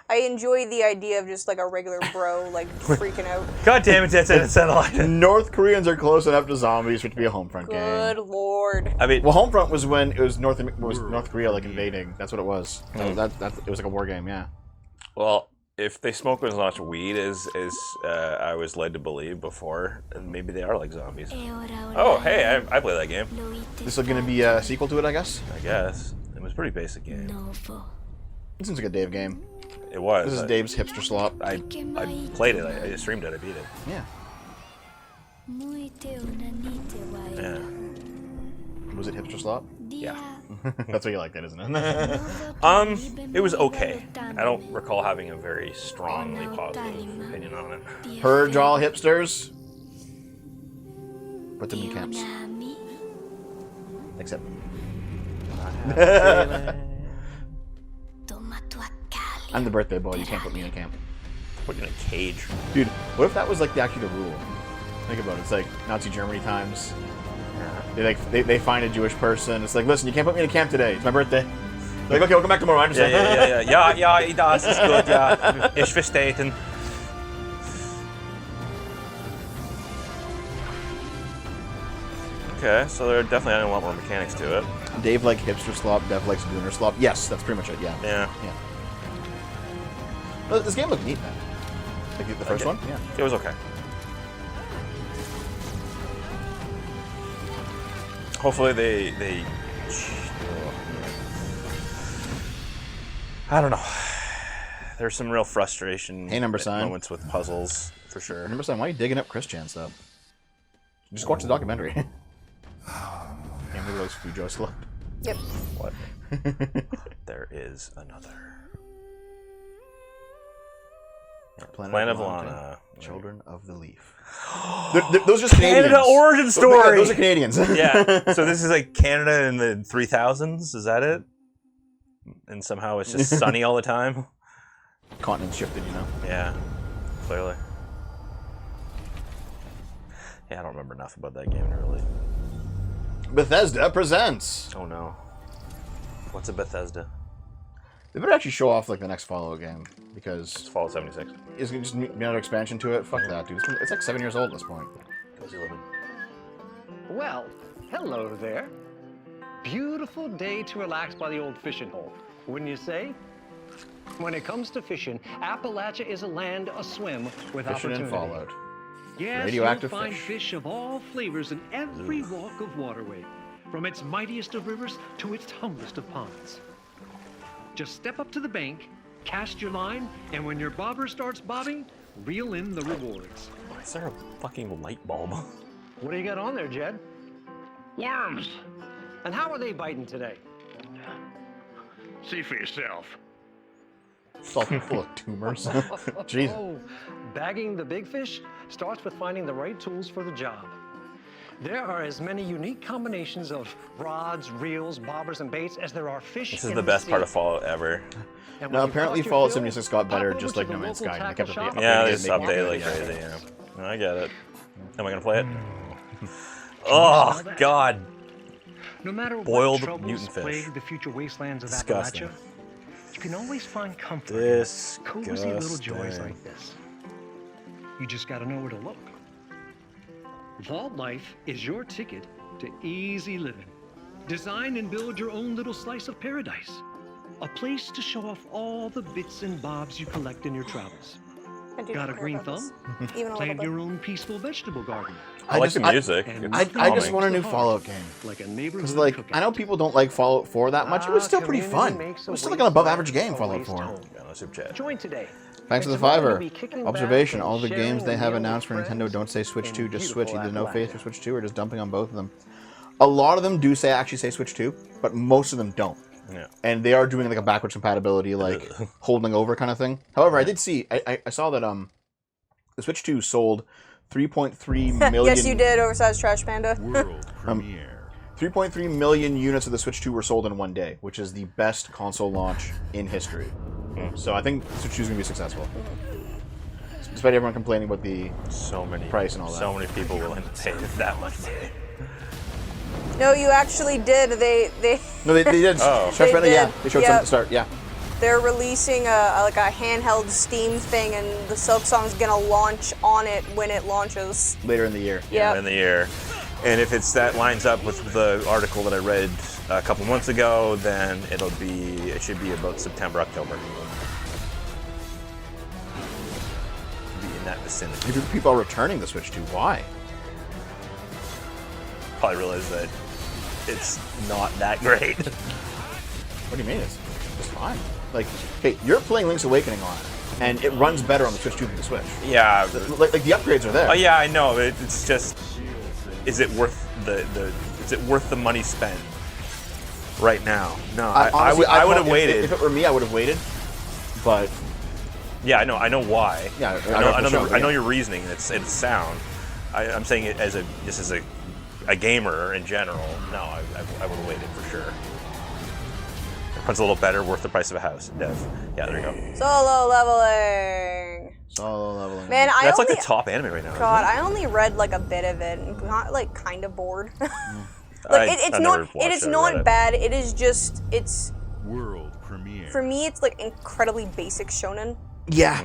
I enjoy the idea of just like a regular bro like freaking out. God damn it, that's it. Satellite. North Koreans are close enough to zombies for it to be a Homefront Good game. lord. I mean, Well, Homefront was when it was North Korea like invading. That's what it was. That it was like a war game. Yeah. well, if they smoke as much weed as I was led to believe before, then maybe they are like zombies. Oh, hey, I play that game. This is gonna be a sequel to it, I guess. I guess it was a pretty basic game. It seems like a Dave game. It was. This is Dave's hipster slop. I played it. I streamed it. I beat it. Yeah. Yeah. Was it hipster slop? Yeah. That's what you like, that isn't it? It was okay. I don't recall having a very strongly positive opinion on it. Purge all hipsters. Put them in camps. Except. I'm the birthday boy. You can't put me in a camp. Put you in a cage. Dude, what if that was like actually the rule? Think about it. It's like Nazi Germany times. They find a Jewish person. It's like, listen, you can't put me in a camp today. It's my birthday. They're like, okay, we'll come back tomorrow. I understand. Yeah, das ist gut, ja. Ich verstehe den. Okay, so they're definitely adding a lot more mechanics to it. Dave like hipster slop. Dev likes gooner slop. Yes, that's pretty much it. Yeah. Yeah. Well, this game looked neat, man. Like the first one. Yeah. It was okay. Hopefully they I don't know. There's some real frustration Hey, number sign. moments with puzzles, for sure. Number 7, why are you digging up Christian stuff? Just watch the documentary. Can't believe those Fujo slop. Yep. What? There is another. Planet of Lana. Children of the Leaf. Those are just Canadians. Canada origin story! Those are Canadians. Yeah. So this is like Canada in the 3000s? Is that it? And somehow it's just sunny all the time? Continents shifted, you know? Yeah. Clearly. Yeah, I don't remember enough about that game, really. Bethesda presents. Oh no. What's a Bethesda? They better actually show off like the next Fallout game because it's Fallout 76. Is it just another expansion to it? Fuck that, dude. It's like 7 years old at this point. Cozy living. Well, hello there. Beautiful day to relax by the old fishing hole, wouldn't you say? When it comes to fishing, Appalachia is a land aswim with Fishing opportunity. in Fallout. Yes, Radioactive you'll find fish. fish of all flavors in every walk of waterway, from its mightiest of rivers to its humblest of ponds. Just step up to the bank, cast your line, and when your bobber starts bobbing, reel in the rewards. Why is there a fucking light bulb? What do you got on there, Jed? Worms. And how are they biting today? See for yourself. It's all full of tumors. Jesus. Oh, bagging the big fish starts with finding the right tools for the job. There are as many unique combinations of rods, reels, bobbers, and baits as there are fish This in is the best sea. part of Fallout ever. And No, when you've apparently caught your Fallout fill, 76 got better, pop just over like to No the Man's local Sky. They tackle kept shop. updating Yeah, it, they making just it more update good, like yeah. crazy, yeah. No, I get it. Am I gonna play it? Oh, God. No matter Boiled what troubles mutant fish. plague the future wastelands of Disgusting. Appalachia, you can always find comfort in cozy little joys Disgusting. like this. You just gotta know where to look. Vault Life is your ticket to easy living. Design and build your own little slice of paradise. A place to show off all the bits and bobs you collect in your travels. I do Got a not care green about thumb? this. Even a little Plant bit. your own peaceful vegetable garden. I like the music. And It's I just calming. want a new Fallout game. Like a Because neighborhood like cookout. I know people don't like Fallout 4 that much. It was still pretty fun. Community It makes a was still like an above average game, wasteland Fallout a 4. waste Yeah, no super chat. Join today. Thanks for the It's a way to fiver. be kicking back Observation: and all the sharing games they a have meal announced for with Nintendo friends don't say Switch in 2, just Switch. beautiful Either no faith for Appalachia. Switch 2 or just dumping on both of them. A lot of them do actually say Switch 2, but most of them don't. Yeah. And they are doing like a backwards compatibility, like holding over kind of thing. However, I did see, I saw that the Switch 2 sold 3.3 million. Yes, you did, oversized trash panda. World premiere. 3.3 million units of the Switch 2 were sold in one day, which is the best console launch in history. So I think Switch 2 is going to be successful. Despite everyone complaining about the price and all that. So many people willing to pay that much money. No, you actually did. No, they did. Oh. Trash Panda, yeah. did. They showed some at the start, yeah. They're releasing a handheld Steam thing, and the Silk Song's gonna launch on it when it launches. Later in the year. Yep. In the year. And if that lines up with the article that I read a couple months ago, then it should be about September, October. Be in that vicinity. Maybe people are returning the Switch 2. Why? Probably realize that it's not that great. What do you mean? It's fine. Like, okay, you're playing Link's Awakening on it, and it runs better on the Switch 2 than the Switch. Yeah. Like the upgrades are there. Oh yeah, I know. It's just, is it worth the money spent right now? No, I would have waited. If it were me, I would have waited. But yeah, I know why. Yeah, I know your reasoning. It's sound. I'm saying it as a gamer in general. No, I would have waited for sure. It's a little better, worth the price of a house. Dev. Yeah, there you go. Solo leveling. Solo leveling. Man, That's like the top anime right now. God, I only read like a bit of it, and got like kind of bored. I've never watched It is it or read not it. bad. It is just World premiere. for me. It's like incredibly basic shonen. Yeah.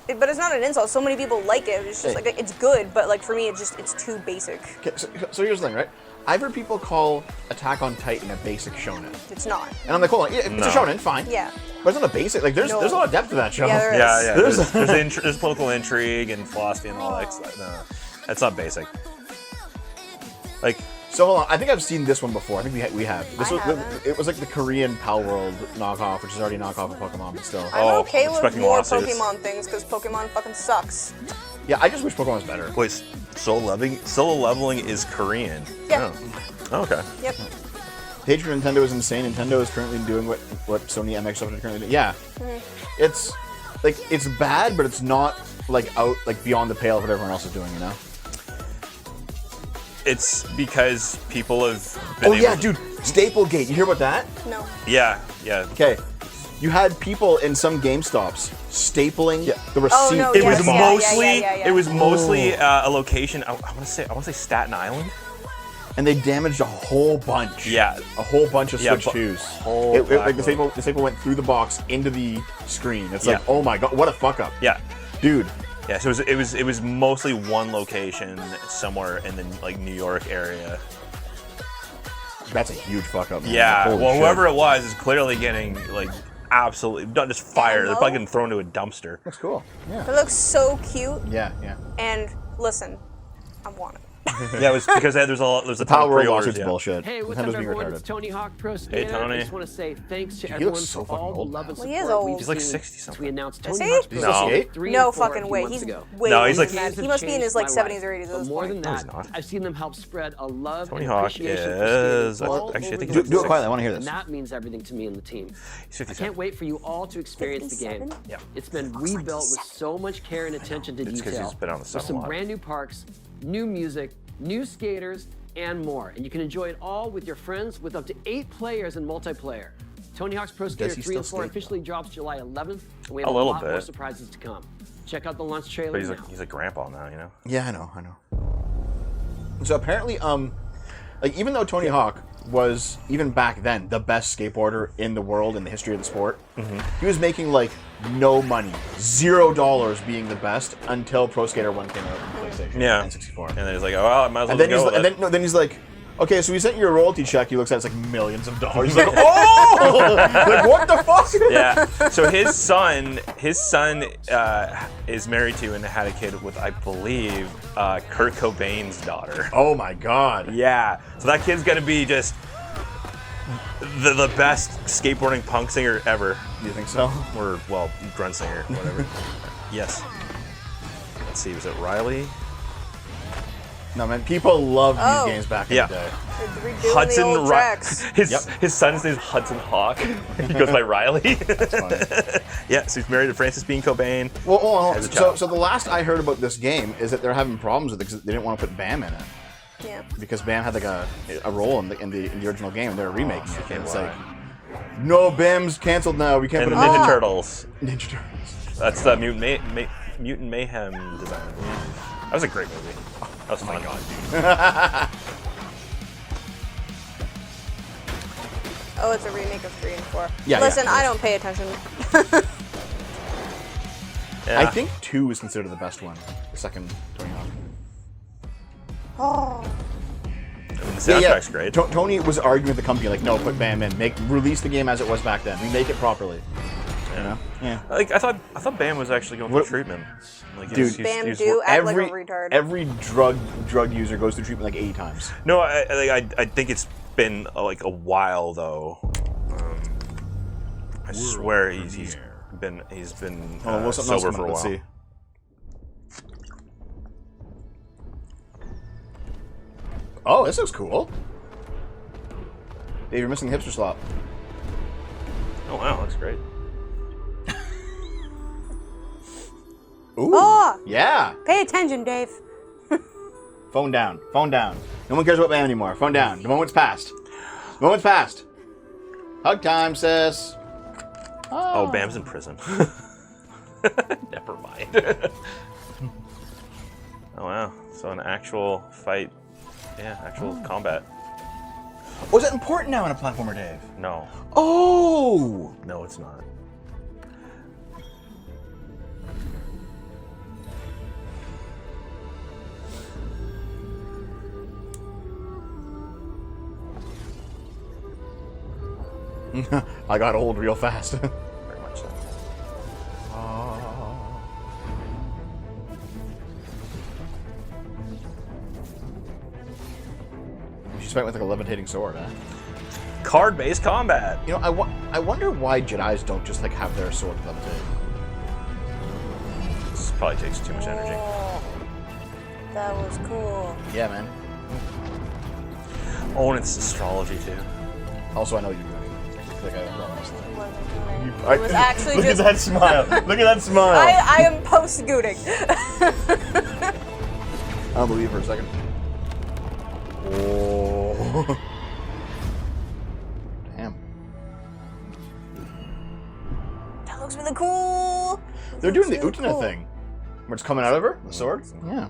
But it's not an insult. So many people like it. It's just like it's good, but like for me, it's too basic. Okay, so here's the thing, right? I've heard people call Attack on Titan a basic shonen. It's not. And I'm like, hold on, it's a shonen, fine. Yeah. But it's not a basic. Like, there's a lot of depth to that show. Yeah, there is. Yeah. There's political intrigue and philosophy and all that stuff. No, that's not basic. Like, so hold on, I think I've seen this one before. I think we have. haven't. It was like the Korean Pal World knockoff, which is already a knockoff of Pokemon, but still. I'm okay with expecting more lawsuits. Pokemon things because Pokemon fucking sucks. Yeah, I just wish Pokemon was better. Wait, solo leveling is Korean. Yeah. Oh, okay. Yep. Page for Nintendo is insane. Nintendo is currently doing what Sony MX stuff is currently doing. Yeah. It's like it's bad, but it's not like out like beyond the pale of what everyone else is doing, you know? It's because people have been dude, Staplegate. You hear about that? No. Yeah. Okay. You had people in some GameStops stapling the receipt. Oh, no, It yes, was yeah, mostly yeah. it was mostly a location. I want to say Staten Island. And they damaged a whole bunch. Yeah. A whole bunch of Switch 2s. Like the staple went through the box into the screen. It's like, oh my god, what a fuck up. Yeah. Dude. Yeah, so it was mostly one location somewhere in the like New York area. That's a huge fuck up, man. Yeah. Holy well, shit. whoever it was is clearly getting like absolutely not just fired. They're probably getting thrown to a dumpster. That's cool. Yeah. It looks so cute. Yeah. And listen, I want it. Yeah, it was because there's a Power ton of World pre-orders. lawsuit's bullshit. Hey, what's Nintendo's up, being everyone? retarded. It's Tony Hawk Pro Skater. Hey, Tony. I just want to say thanks to Dude, he everyone looks so for all fucking the old love now. and Well, support he is old. we've He's like seen 60 since something. we announced Is Tony he? Hawk's Pro No. Skater 3 No and 4 fucking a few way. months He's ago. way No, he's older like- than that. He must be in his like 70s or 80s at But this more point. than No, he's that, not. I've seen them help spread a love Tony and Hawk appreciation is- for skaters all actually, I over think the he's Do it world. quietly. I want to hear this. And that means everything to me and the team. He's I 57. can't wait for you all to experience the game. 57? Yeah. It's been rebuilt with so much care and attention to It's 'cause detail. he's been on the sun with a some lot. brand new parks, new music, new skaters, and more. And you can enjoy it all with your friends with up to 8 players in multiplayer. Tony Hawk's Pro Skater he 3 and still 4 skate, officially drops July 11th, and we have A a little lot more bit. surprises to come. Check out the launch trailer But now. he's a grandpa now, you know. Yeah, I know. So apparently, like even though Tony Hawk was even back then the best skateboarder in the world in the history of the sport, he was making like no money, $0 being the best until Pro Skater 1 came out on PlayStation Yeah. and 64. And then he's like, oh, well, I might as well And then just he's go with it. then he's like, okay, so we sent you a royalty check. He looks at it, it's like millions of dollars. He's like, oh, like what the fuck? Yeah. So his son is married to and had a kid with, I believe, Kurt Cobain's daughter. Oh my god. Yeah. So that kid's gonna be just the best skateboarding punk singer ever. You think so? Or well, grunt singer, whatever. Yes. Let's see. Was it Riley? No man, people loved Oh. these games back in Yeah. the day. They're redoing the old tracks. His son's name is Hudson Hawk. He goes by Riley. That's funny. Yeah, so he's married to Frances Bean Cobain. Well, hold on. As a child. So the last I heard about this game is that they're having problems with it because they didn't want to put Bam in it. Yeah. Because Bam had like a role in the original game, and they're remaking it. okay, And it's why? like, no, Bam's canceled now. We can't And put the him in Ninja it." Turtles. Ninja Turtles. That's the Mutant Mayhem design. That was a great movie. That was fun. Oh, it's a remake of 3 and 4. Yeah, Listen, yeah, I don't pay attention. Yeah. I think 2 is considered the best one. The second Tony Hawk. Oh. I mean, the soundtrack's great. Tony was arguing with the company like, no, put Bam in. Release the game as it was back then. Remake it properly. You know? Yeah. Like I thought Bam was actually going through treatment. Like, Dude, Bam do act like a every retard. every drug user goes through treatment like 80 times. No, I think it's been like a while though. I swear he's been Well, something else sober coming for a up. while. Let's see. Oh, this looks cool. Dave, you're missing the hipster slot. Oh wow, that's great. Ooh. Oh! Yeah. Pay attention, Dave. Phone down. Phone down. No one cares about Bam anymore. Phone down. The moment's passed. The moment's passed. Hug time, sis. Oh, Bam's in prison. Never mind. Oh wow. So an actual fight. Yeah, actual combat. Oh, is that important now in a platformer, Dave? No. Oh! No, it's not. I got old real fast. Very much so. She's fighting with like a levitating sword, huh? Card-based combat. You know, I wonder why Jedis don't just like have their sword levitate. This probably takes too much energy. Oh, that was cool. Yeah, man. Oh, and it's astrology too. Also, I know what you're doing. I think I promised. It was actually Look just... at that smile. Look at that smile. I am post-scooting. I'll believe for a second. Oh. Damn. That looks really cool. They're doing the Looks really Utana cool. thing. Where it's coming out of her? The sword? Yeah.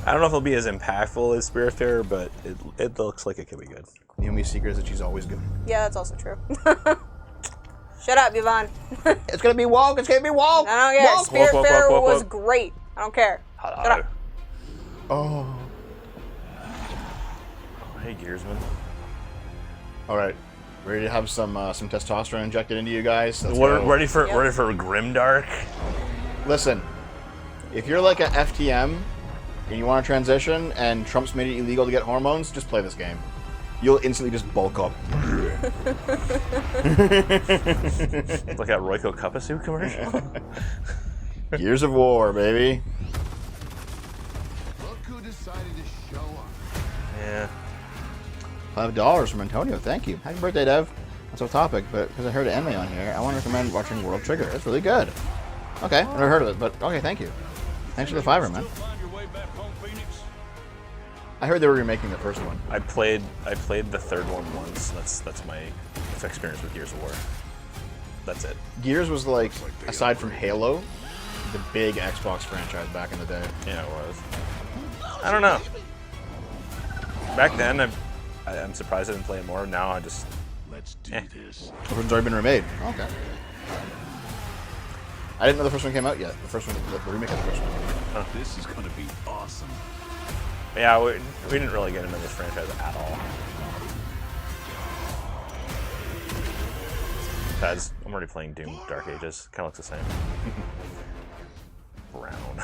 I don't know if it'll be as impactful as Spiritfarer, but it looks like it could be good. The only secret is that she's always good. Yeah, that's also true. Shut up, Yvonne. It's gonna be woke. It's gonna be woke. I don't care. Woke. Spiritfarer Woke. was great. I don't care. Shut up. Oh. Hey, Gearsman. All right, ready to have some testosterone injected into you guys? We're ready for Grimdark. Listen, if you're like a FTM and you want to transition, and Trump's made it illegal to get hormones, just play this game. You'll instantly just bulk up. Like that Royco Cupasu commercial. Gears of War, baby. Look who decided to show up. Yeah. $5 from Antonio. Thank you. Happy birthday, Dev. That's off topic, but because I heard Emily on here, I want to recommend watching World Trigger. It's really good. Okay, I've never heard of it, but okay, thank you. Thanks for the $5, man. I heard they were remaking the first one. I played the third one once. That's my experience with Gears of War. That's it. Gears was like, aside from Halo, the big Xbox franchise back in the day. Yeah, it was. I don't know. Back then, I'm surprised I didn't play it more. Now I just... Let's do this. The first one's already been remade. Okay. I didn't know the first one came out yet. The first one, the remake of the first one. This is going to be awesome. Yeah, we didn't really get into this franchise at all. Besides, I'm already playing Doom Dark Ages. Kind of looks the same. Brown.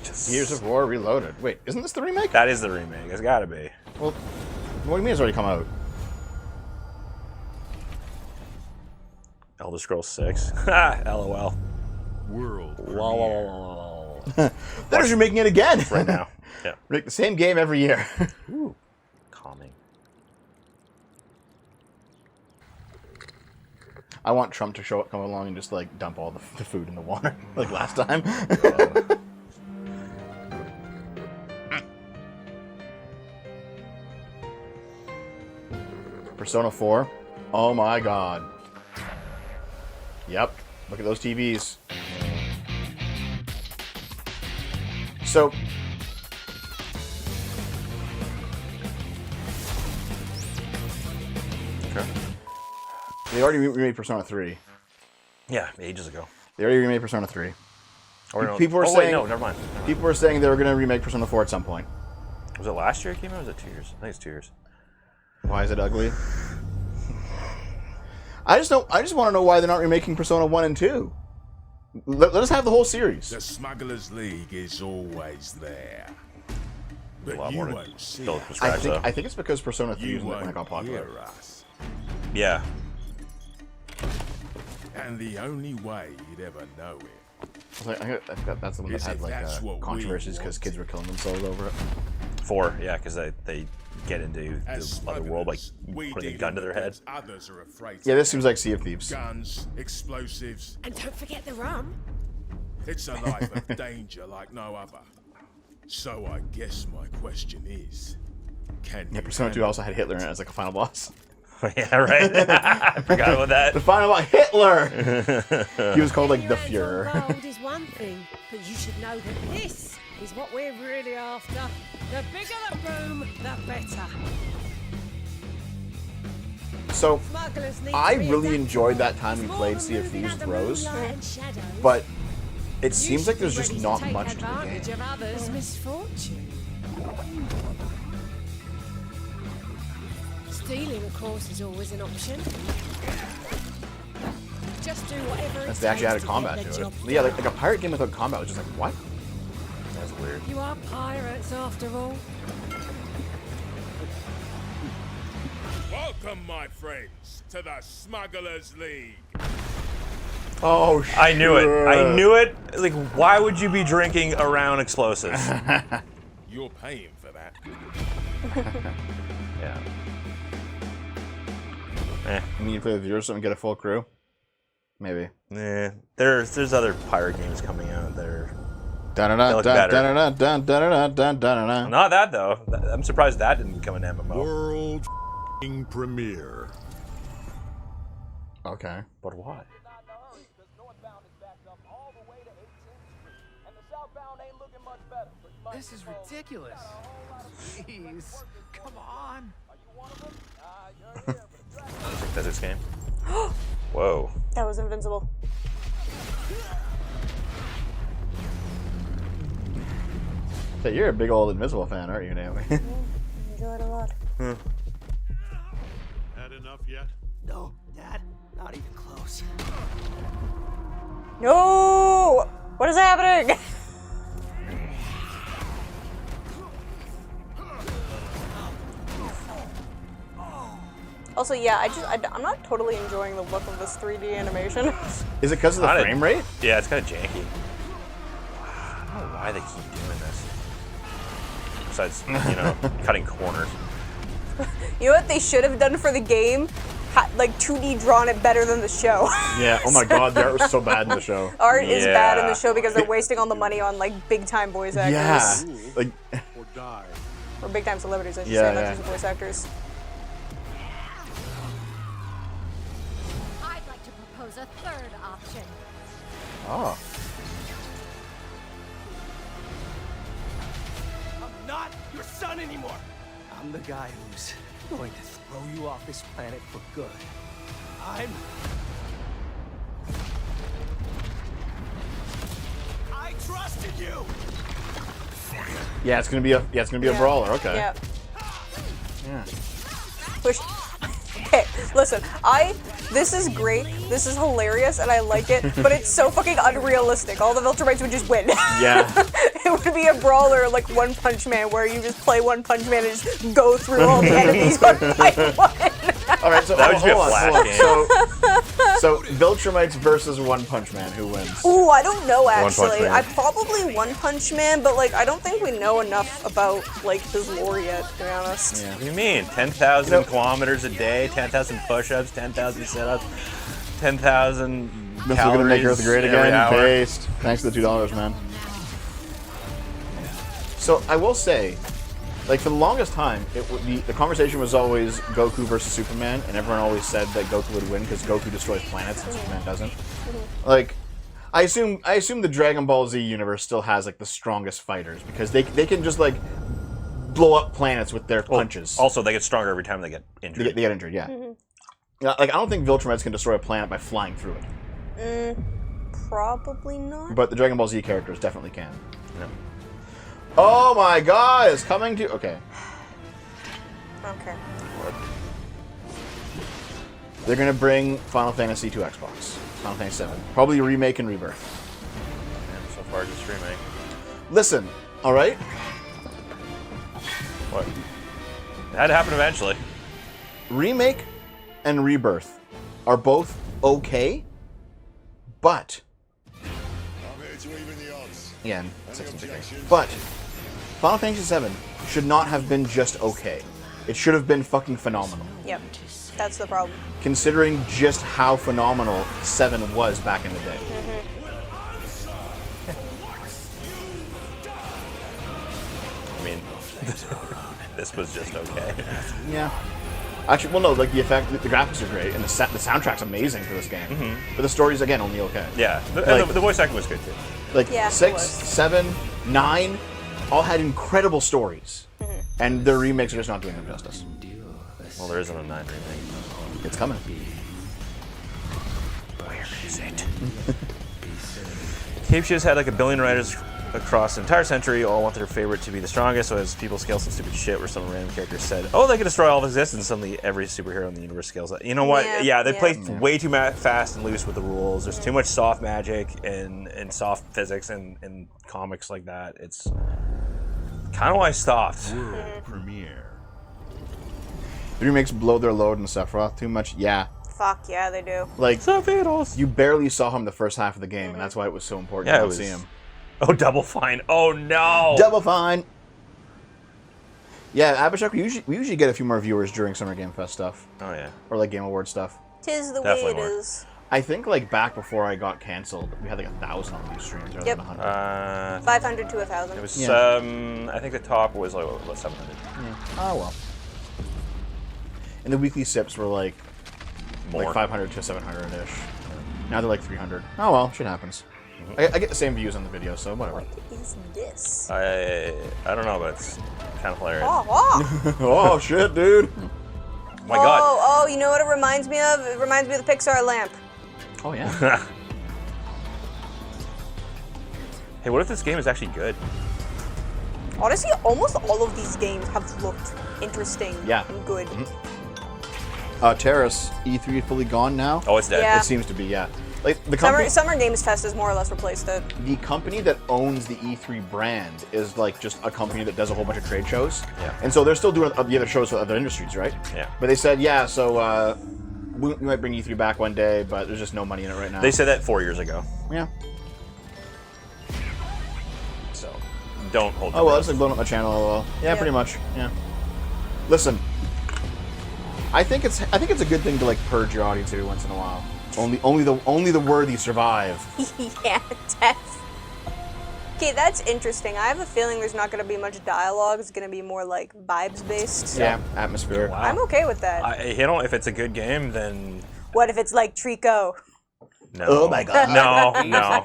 Just... Gears of War Reloaded. Wait, isn't this the remake? That is the remake. It's gotta be. Well, what do you mean it's already come out? Elder Scrolls 6. Ha! LOL. World. Lol. They're just making it again. Right now. Yeah. Make the same game every year. Ooh. Calming. I want Trump to come along and just like dump all the food in the water like last time. Persona 4. Oh my god. Yep. Look at those TVs. So okay. They already remade Persona 3. Yeah, ages ago. They already remade Persona 3. Or no. People were saying, wait, no, never mind. People were saying they were going to remake Persona 4 at some point. Was it last year it came out, or was it 2 years? I think it's 2 years. Why is it ugly? I just want to know why they're not remaking Persona 1 and 2. Let us have the whole series. The Smugglers League is always there. But A lot you more to won't see fill it. the scratch, though. I think it's because Persona 3 You is when it won't got popular. hear us. Yeah. And the only way you'd ever know it. I think that's the one that Is had if like that's what we controversies because want. kids were killing themselves over it. 4, yeah, because they get into As the other world by we putting a deal gun to with their head. what Others are afraid Yeah, to this seems like Sea of Thieves. Guns, explosives. And don't forget the rum. It's a life of danger like no other. So I guess my question is, can Yeah, you Persona 2 handle also had Hitler in it as like a final boss. Yeah, right. I forgot about that. The final boss, Hitler. He was called like the Fuhrer. Gold is one thing, but you should know that this is what we're really after. The bigger the room, the better. So, Smugglers need I to be really adaptable. enjoyed that time we It's more played than Sea of moving Thieves with under Rose, moonlight and shadows. but it You seems like should there's be just ready not to take much to the advantage game. of others' misfortune. Stealing, of course, is always an option. Just do whatever That's it they actually takes added to combat get the to it. job Yeah, done. like a pirate game without combat was just like, what? That's weird. You are pirates, after all. Welcome, my friends, to the Smugglers League. Oh, I knew it. I knew it. Like, why would you be drinking around explosives? You're paying for that. Yeah. You need to play with yours and get a full crew? Maybe. Yeah. There's other pirate games coming out that are... They look better. Not that, though. I'm surprised that didn't become an MMO. World premiere. Okay. But why? This is ridiculous. Please, come on. Physics game. Whoa. That was invincible. So you're a big old Invincible fan, aren't you, Naomi? Enjoy it a lot. Had enough yet? No, Dad, not even close. No! What is happening? Also, yeah, I'm not totally enjoying the look of this 3D animation. Is it because of the frame rate? Yeah, it's kind of janky. I don't know why they keep doing this. Besides, you know, cutting corners. You know what they should have done for the game? Like 2D drawn it better than the show. Yeah. Oh my God, the art was so bad in the show. Art is bad in the show because they're wasting all the money on like big time voice actors. Yeah. Like. Or die. Or big time celebrities, I should Yeah, say, not yeah. just voice actors. I'd like to propose a third option. Oh. I'm not your son anymore. I'm the guy who's going to throw you off this planet for good. I trusted you. Yeah, it's gonna be a brawler. Okay. Yeah. Yeah. Push. Okay, listen, this is great, this is hilarious, and I like it, but it's so fucking unrealistic. All the Viltrumites would just win. Yeah. It would be a brawler like One Punch Man, where you just play One Punch Man and just go through all the enemies one by one. All right, so that would just be a hold on, flash hold on. So Viltrumites versus One Punch Man, who wins? Ooh, I don't know One Punch actually. Man. I probably One Punch Man, but like I don't think we know enough about like his lore yet, to be honest. What do you mean? 10,000 kilometers a day, 10,000 push-ups, 10,000 sit-ups, 10,000 This is calories gonna make Earth great every again. hour. Based. Thanks to the $2, man. So I will say, like for the longest time, the conversation was always Goku versus Superman, and everyone always said that Goku would win because Goku destroys planets and Superman doesn't. Like, I assume the Dragon Ball Z universe still has like the strongest fighters because they can just like blow up planets with their punches. Also, they get stronger every time they get injured. They get injured, yeah. Yeah, like I don't think Viltrumites can destroy a planet by flying through it, Probably not. but the Dragon Ball Z characters definitely can. Yeah. Oh my God! It's coming to. Okay. Okay. They're gonna bring Final Fantasy to Xbox. Final Fantasy 7. Probably a remake and rebirth. Yeah, so far, just remake. Listen, all right. What? It had to happen eventually. Remake and rebirth are both okay, but I'm here to even the odds. yeah, 16 but Final Fantasy 7 should not have been just okay. It should have been fucking phenomenal. Yep. That's the problem. Considering just how phenomenal 7 was back in the day. I mean, this was just okay. Yeah. Actually, well, no, like the effect, the graphics are great, and the soundtrack's amazing for this game. But the story's again only okay. Yeah, Like- the voice acting was good too. Like Yeah, it 6, was. 7, 9, all had incredible stories, and their remakes are just not doing them justice. Well, there isn't a 9 remake. It's coming. Where is it? Cape Shiv's had like a billion writers across the entire century all want their favorite to be the strongest, so as people scale some stupid shit where some random character said, oh, they can destroy all of existence, suddenly every superhero in the universe scales that. You know what? Yeah, they play way too fast and loose with the rules. There's too much soft magic and soft physics in comics like that. It's kind of why I stopped. World premiere. The remakes blow their load in Sephiroth too much. Yeah. Fuck yeah, they do. Like, you barely saw him the first half of the game, and that's why it was so important to see him. Oh, Double Fine. Oh, no. Double Fine. Yeah, Abhishek, we usually get a few more viewers during Summer Game Fest stuff. Oh, yeah. Or like Game Award stuff. 'Tis the Definitely way it more. is. I think like back before I got canceled, we had like 1,000 on these streams rather Yep. than 100. 500 to 1,000. It was, Yeah. I think the top was like, what, 700. Yeah. Oh, well. And the weekly sips were like More. 500 to 700-ish. Now they're like 300. Oh, well, shit happens. I get the same views on the video, so whatever. What is this? I don't know, but it's kind of hilarious. Oh, Oh shit, dude. My God. Oh, you know what it reminds me of? It reminds me of the Pixar lamp. Oh yeah. Hey, what if this game is actually good? Honestly, almost all of these games have looked interesting Yeah. and good. Terrace, E3 fully gone now? Oh, it's dead. Yeah. It seems to be, yeah. Like the company, Summer Games Fest has more or less replaced it. the company that owns the E3 brand is like just a company that does a whole bunch of trade shows. Yeah. And so they're still doing the other shows for other industries, right? Yeah. But they said, yeah, so we might bring E3 back one day, but there's just no money in it right now. They said that 4 years ago. Yeah. So, don't hold. Oh well, it's like blowing up my channel, lol. Yeah, pretty much. Yeah. Listen, I think it's a good thing to like purge your audience every once in a while. Only the worthy survive. Yeah, Def. Okay, that's interesting. I have a feeling there's not going to be much dialogue. It's going to be more like vibes based. Yeah, atmosphere. Wow. I'm okay with that. You know, if it's a good game, then What if it's like Trico? no. Oh my God. No.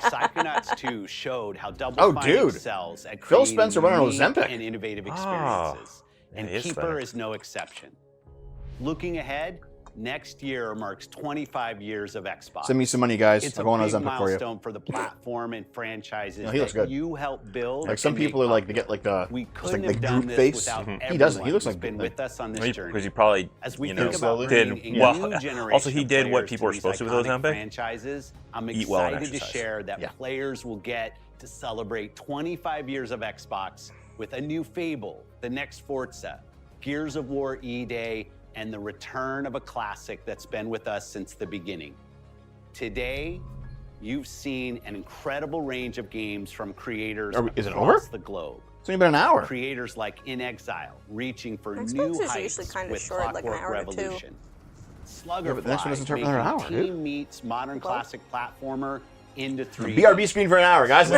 Psychonauts 2 showed how Double Oh, Fine dude. excels at Phil creating Spencer went on unique Ozempic. and innovative Ah. experiences. And He is Keeper better. is no exception. Looking ahead, next year marks 25 years of Xbox. Send me some money, guys. It's I'll go on a big Ozempic for you. milestone for the platform and franchises No, he looks that good. you help build. Like some and people make are like, they get like the we just couldn't like have the done droop this face. without He doesn't. He everyone looks who's like been with us on this journey. Because he probably, As we you think know, about did bringing a well. new generation Also, he of did what players people were to supposed to these with iconic Ozempic. franchises, I'm Eat well and excited to exercise. share that Yeah. players will get to celebrate 25 years of Xbox with a new Fable, the next Forza, Gears of War E-Day, and the return of a classic that's been with us since the beginning. Today, you've seen an incredible range of games from creators Is it across over? the globe. It's only been an hour. Creators like In Exile, reaching for Xbox new is heights usually kinda with short, like an Clockwork hour or two. Revolution. Yeah, but the next one doesn't Sluggerfly start for another making hour, dude. Team Meets modern classic platformer into 3D. BRB screen for an hour, guys.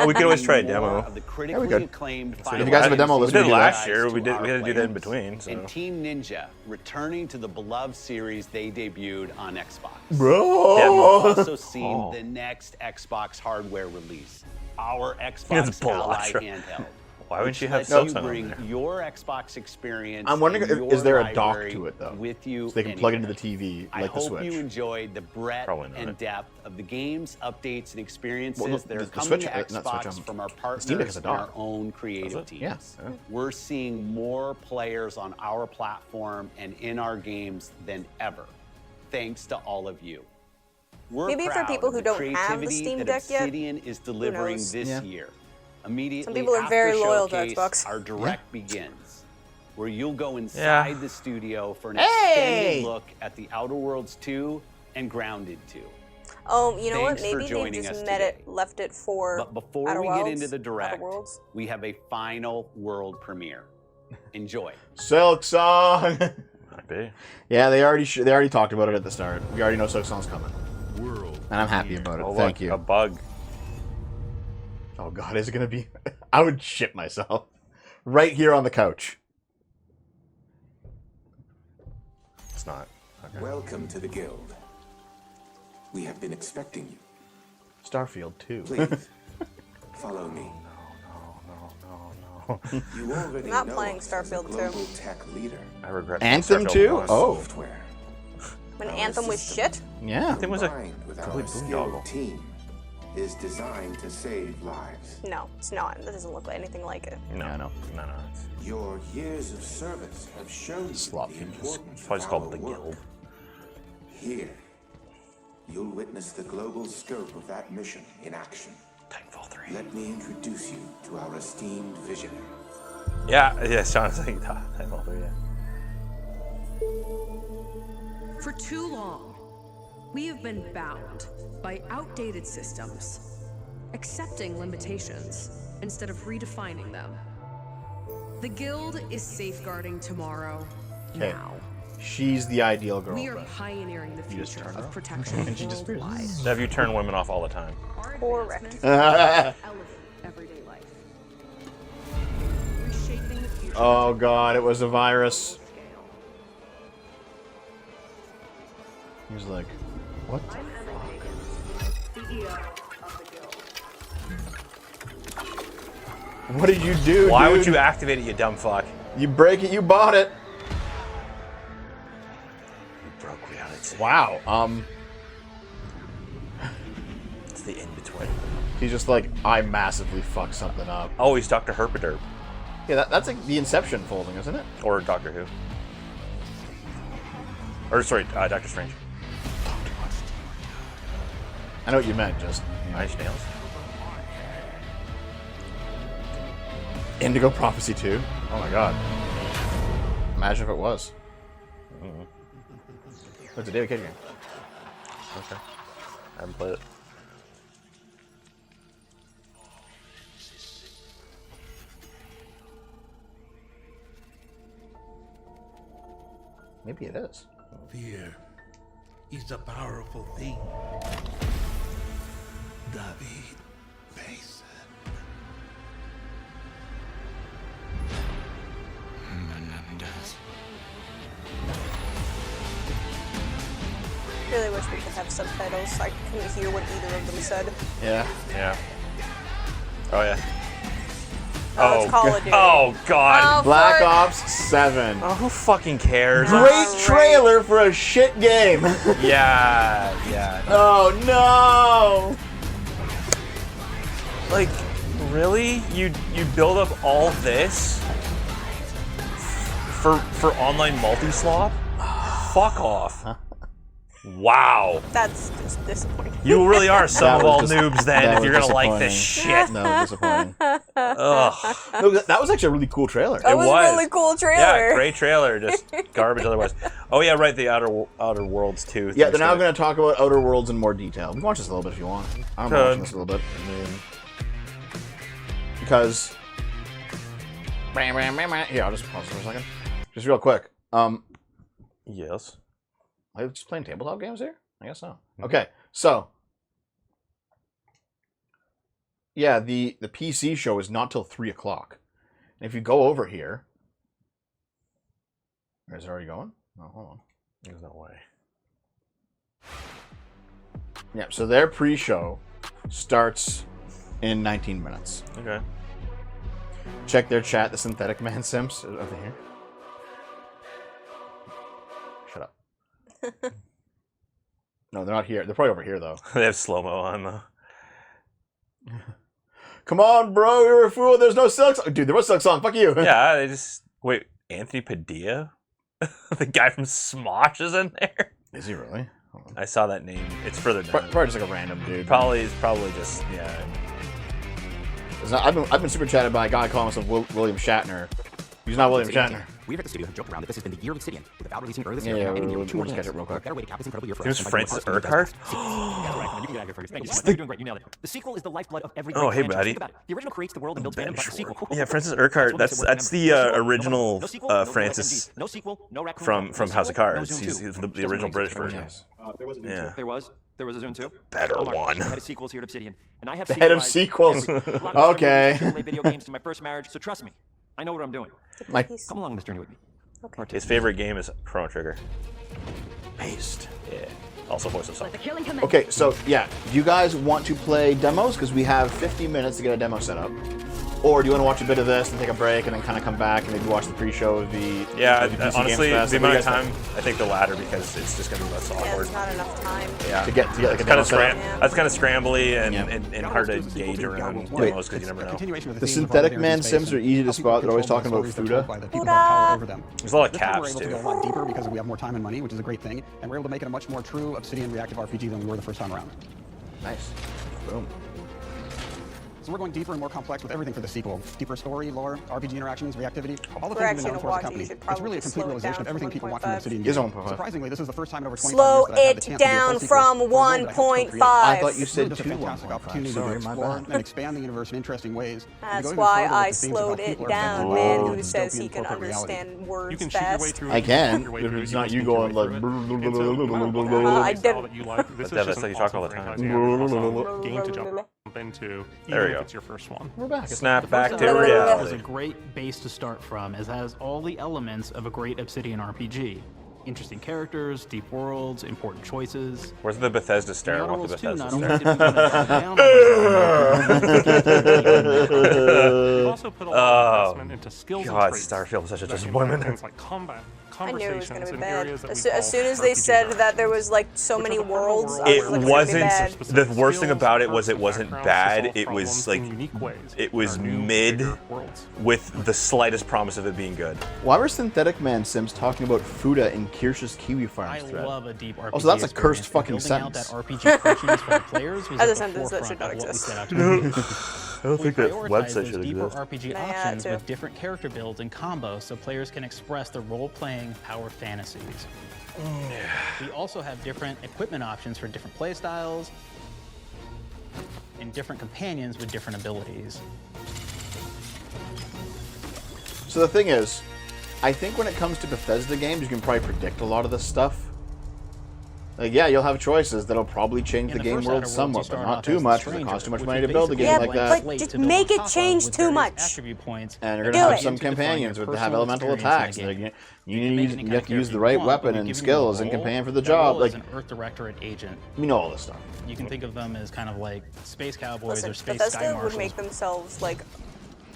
We could always try a demo. Of the Yeah, critically we could. acclaimed If you guys have a demo, we let's did do last that. year. We to our had to do that in players. between. So. And Team Ninja returning to the beloved series they debuted on Xbox. Bro. And we've also seen Oh. the next Xbox hardware release, our It's Xbox Ally Bellatra. handheld. Why wouldn't which you have lets Silksong you on bring there? your Xbox experience? I'm wondering, and is there your a dock library to it though? with you? So they can plug it into anywhere. the TV I like the hope Switch. you enjoyed the breadth Probably not. and depth of the games, updates, and experiences Well, no, that are the coming Switch- to not Xbox Switch, from our Steam Deck partners has a and our dock. own creative teams. Yeah. We're seeing more players on our platform and in our games than ever, thanks to all of you. We're Maybe for proud people of who the don't have the creativity Steam that Deck yet, Obsidian is delivering knows? this Yeah. year. Immediately Some people are after very loyal to Showcase, Xbox. our direct begins, where you'll go inside Yeah. the studio for an Hey! extended look at the Outer Worlds 2 and Grounded 2. Oh, you know what? Thanks for Maybe they joining just us left it for But before Outer we Worlds, get into the Outer direct, Worlds. we have a final world premiere. Enjoy. Silk Song. Might be. Yeah, they already talked about it at the start. We already know Silk Song's coming, World. and I'm happy about it. Oh, Thank look, you. a bug. Oh God, is it gonna be? I would shit myself right here on the couch. It's not. Okay. Welcome to the guild. We have been expecting you. Starfield 2. Please, follow me. No. You already I'm not know playing us as a Starfield 2. global tech leader. I regret. Anthem Starfield 2? one. Oh, Software. When Our Anthem was system, shit. yeah. It was a combined with our complete skilled boondoggle. team, is designed to save lives. No, it's not. That doesn't look like anything like it. No, Yeah, I know. no. It's Your years of service have shown you Slop the fuses. importance probably just of called our the work. Guild. Here, you'll witness the global scope of that mission in action. Titanfall 3. Let me introduce you to our esteemed visionary. Yeah, sounds like Titanfall 3. Yeah. For too long, we have been bound by outdated systems, accepting limitations instead of redefining them. The Guild is safeguarding tomorrow, Okay. now. She's the ideal girl. We are pioneering the You just future turn her of off. protection And she disappears. worldwide. Have you turn women off all the time? Our Correct. advancements elevate everyday life. Reshaping the future. Oh God, it was a virus. He's like, what the fuck? CEO of What did you do, Why dude? would you activate it, you dumb fuck? You break it, you bought it. You broke reality. Wow. It's the in-between. He's just like, I massively fucked something up. Oh, he's Dr. Herpaderp. Yeah, that's like the Inception folding, isn't it? Or Doctor Who. Or, sorry, Doctor Strange. I know what you meant, just... Nice nails. Indigo Prophecy 2? Oh my god. Imagine if it was. It's a David Cage game. Okay. I haven't played it. Maybe it is. Fear is a powerful thing. David Mason. I really wish we could have subtitles. I couldn't hear what either of them said. Yeah. Yeah. Oh, yeah. Oh, it's Call of Duty. Oh, God. Oh, Black fuck. Ops 7. Oh, who fucking cares? Great trailer for a shit game. Yeah. Oh, no. Like, really? You build up all this for online multi-slop? Fuck off. Wow. That's just disappointing. You really are some of all noobs then that if you're was gonna like this disappointing. shit. That was disappointing. Ugh. No, that was actually a really cool trailer. That was a really cool trailer. Yeah, great trailer. Just garbage otherwise. Oh yeah, right. The Outer Worlds 2. Yeah, they're now going to talk about Outer Worlds in more detail. We can watch this a little bit if you want. I'm watching this a little bit. Because... Here, I'll just pause for a second. Just real quick. Yes. Are we just playing tabletop games here? I guess so. Okay, so... Yeah, the PC show is not till 3 o'clock. And if you go over here... Is it already going? Oh, hold on. There's no way. Yeah, so their pre-show starts in 19 minutes. Okay. Check their chat, the Synthetic Man Sims over here. Shut up. No, they're not here. They're probably over here, though. They have slow-mo on, though. Come on, bro, you're a fool. There's no Silk Song. Dude, there was Silk Song. Fuck you. Yeah, they just... Wait, Anthony Padilla? The guy from Smosh is in there? Is he really? I saw that name. It's further down. Probably just like a random dude. Probably just, yeah. I've been super chatted by a guy calling himself William Shatner. He's not William Shatner. We here at the studio have joked around that this has been the year of Obsidian, with Avowed releasing early this year Yeah, and ending the year we'll with 2 just catch it real quick. Better way to cap this incredible year for There's us. Francis Urquhart? That's right, Connor, you can get out of here first. Thank you. You're doing great. You nailed it. The sequel is the lifeblood of every great Oh, hey, franchise. buddy. Think about it. The original creates the world and builds fandom, but the sequel... Yeah, Francis Urquhart. That's the original Francis from House of Cards. He's the original British version. Yeah. There was a Zone 2. Better one. The head of sequels here at Obsidian. And I have The head of sequels. Okay. video games to my first marriage, so trust me. I know what I'm doing. Come along this journey with me. Okay. His favorite game is Chrono Trigger. Based. Yeah. Also voice of song. Okay, so yeah, do you guys want to play demos? Because we have 50 minutes to get a demo set up. Or do you want to watch a bit of this and take a break and then kind of come back and maybe watch the pre-show of the Yeah, of the PC honestly, Games Fest? the What do amount you of guys time, I think the latter because it's just going to be less Yeah, awkward. it's not enough time. Yeah. To get like a It's demo kind of set up? that's kind of scrambly and hard to gauge around demos because you never know. The Synthetic Man Sims are easy to spot. They're always talking about Fuda. There's a lot of caps We're able to too. go a lot deeper because we have more time and money, which is a great thing, and we're able to make it a much more true Obsidian reactive RPG than we were the first time around. Nice. Boom. So we're going deeper and more complex with everything for the sequel. Deeper story, lore, RPG interactions, reactivity, all the We're things we've been known actually for as a watching. company. You should It's probably really a just complete slow it realization down of everything from people want 1.5. from an Obsidian It is game. 1.5. Surprisingly, this is the first time in over 25 Slow years that I've had the it chance to do a down full sequel from for a world that I helped co-create. 1.5. I thought you It's said really just a fantastic 2.5. opportunity Sorry, to my explore bad. and expand the universe in interesting ways. and to That's go even why further I with the themes of how slowed it people are down. affected Man by who the says he dystopian can corporate reality. understand words You can cheat your way fast. through I it. can, Your way if through it. it's You not just you need your going way like. through it. And so, I style did. that you like. This is That's just like an you talk all the awesome time. franchise and an awesome game to jump into, There we even go. if it's your first one. We're back. Snap The back first to episode reality. is a great base to start from, as it has all the elements of a great Obsidian RPG. interesting characters, deep worlds, important choices. Where's the Bethesda stare? I want the Bethesda stare. We've also put a lot of investment into skills and traits. Starfield is such a that disappointment. involve things like combat, I knew it was going conversations, to be and bad. areas that we As soon as call they RPG said zones. that there was like so many worlds, I It was like, wasn't. It's gonna be bad. The worst thing about it was it wasn't bad. It was like it was mid with the slightest promise of it being good. Why were Synthetic Man Sims talking about Fuda in Kirsch's Kiwi Farms thread? I love a deep RPG. Oh, so that's a cursed experience, fucking and building sentence. out that RPG crunches for the players was As a at the sentence that forefront should not of what we exist. set out to do. I don't think that We website prioritize those should deeper exist. RPG Yeah, options too. with different character builds and combos so players can express their role-playing power fantasies. We also have different equipment options for different playstyles and different companions with different abilities. So the thing is, I think when it comes to Bethesda games, you can probably predict a lot of this stuff. Like, yeah, you'll have choices that'll probably change the game world somewhat, but not too much, because it costs too much money to build a game like that. But just make it change too much. And you're going to have some companions that have elemental attacks. You have to use the right weapon and skills and companion for the job. Like, an Earth Directorate agent. we know all this stuff. You can think of them as kind of like space cowboys Listen, or space Bethesda sky would marshals. make themselves like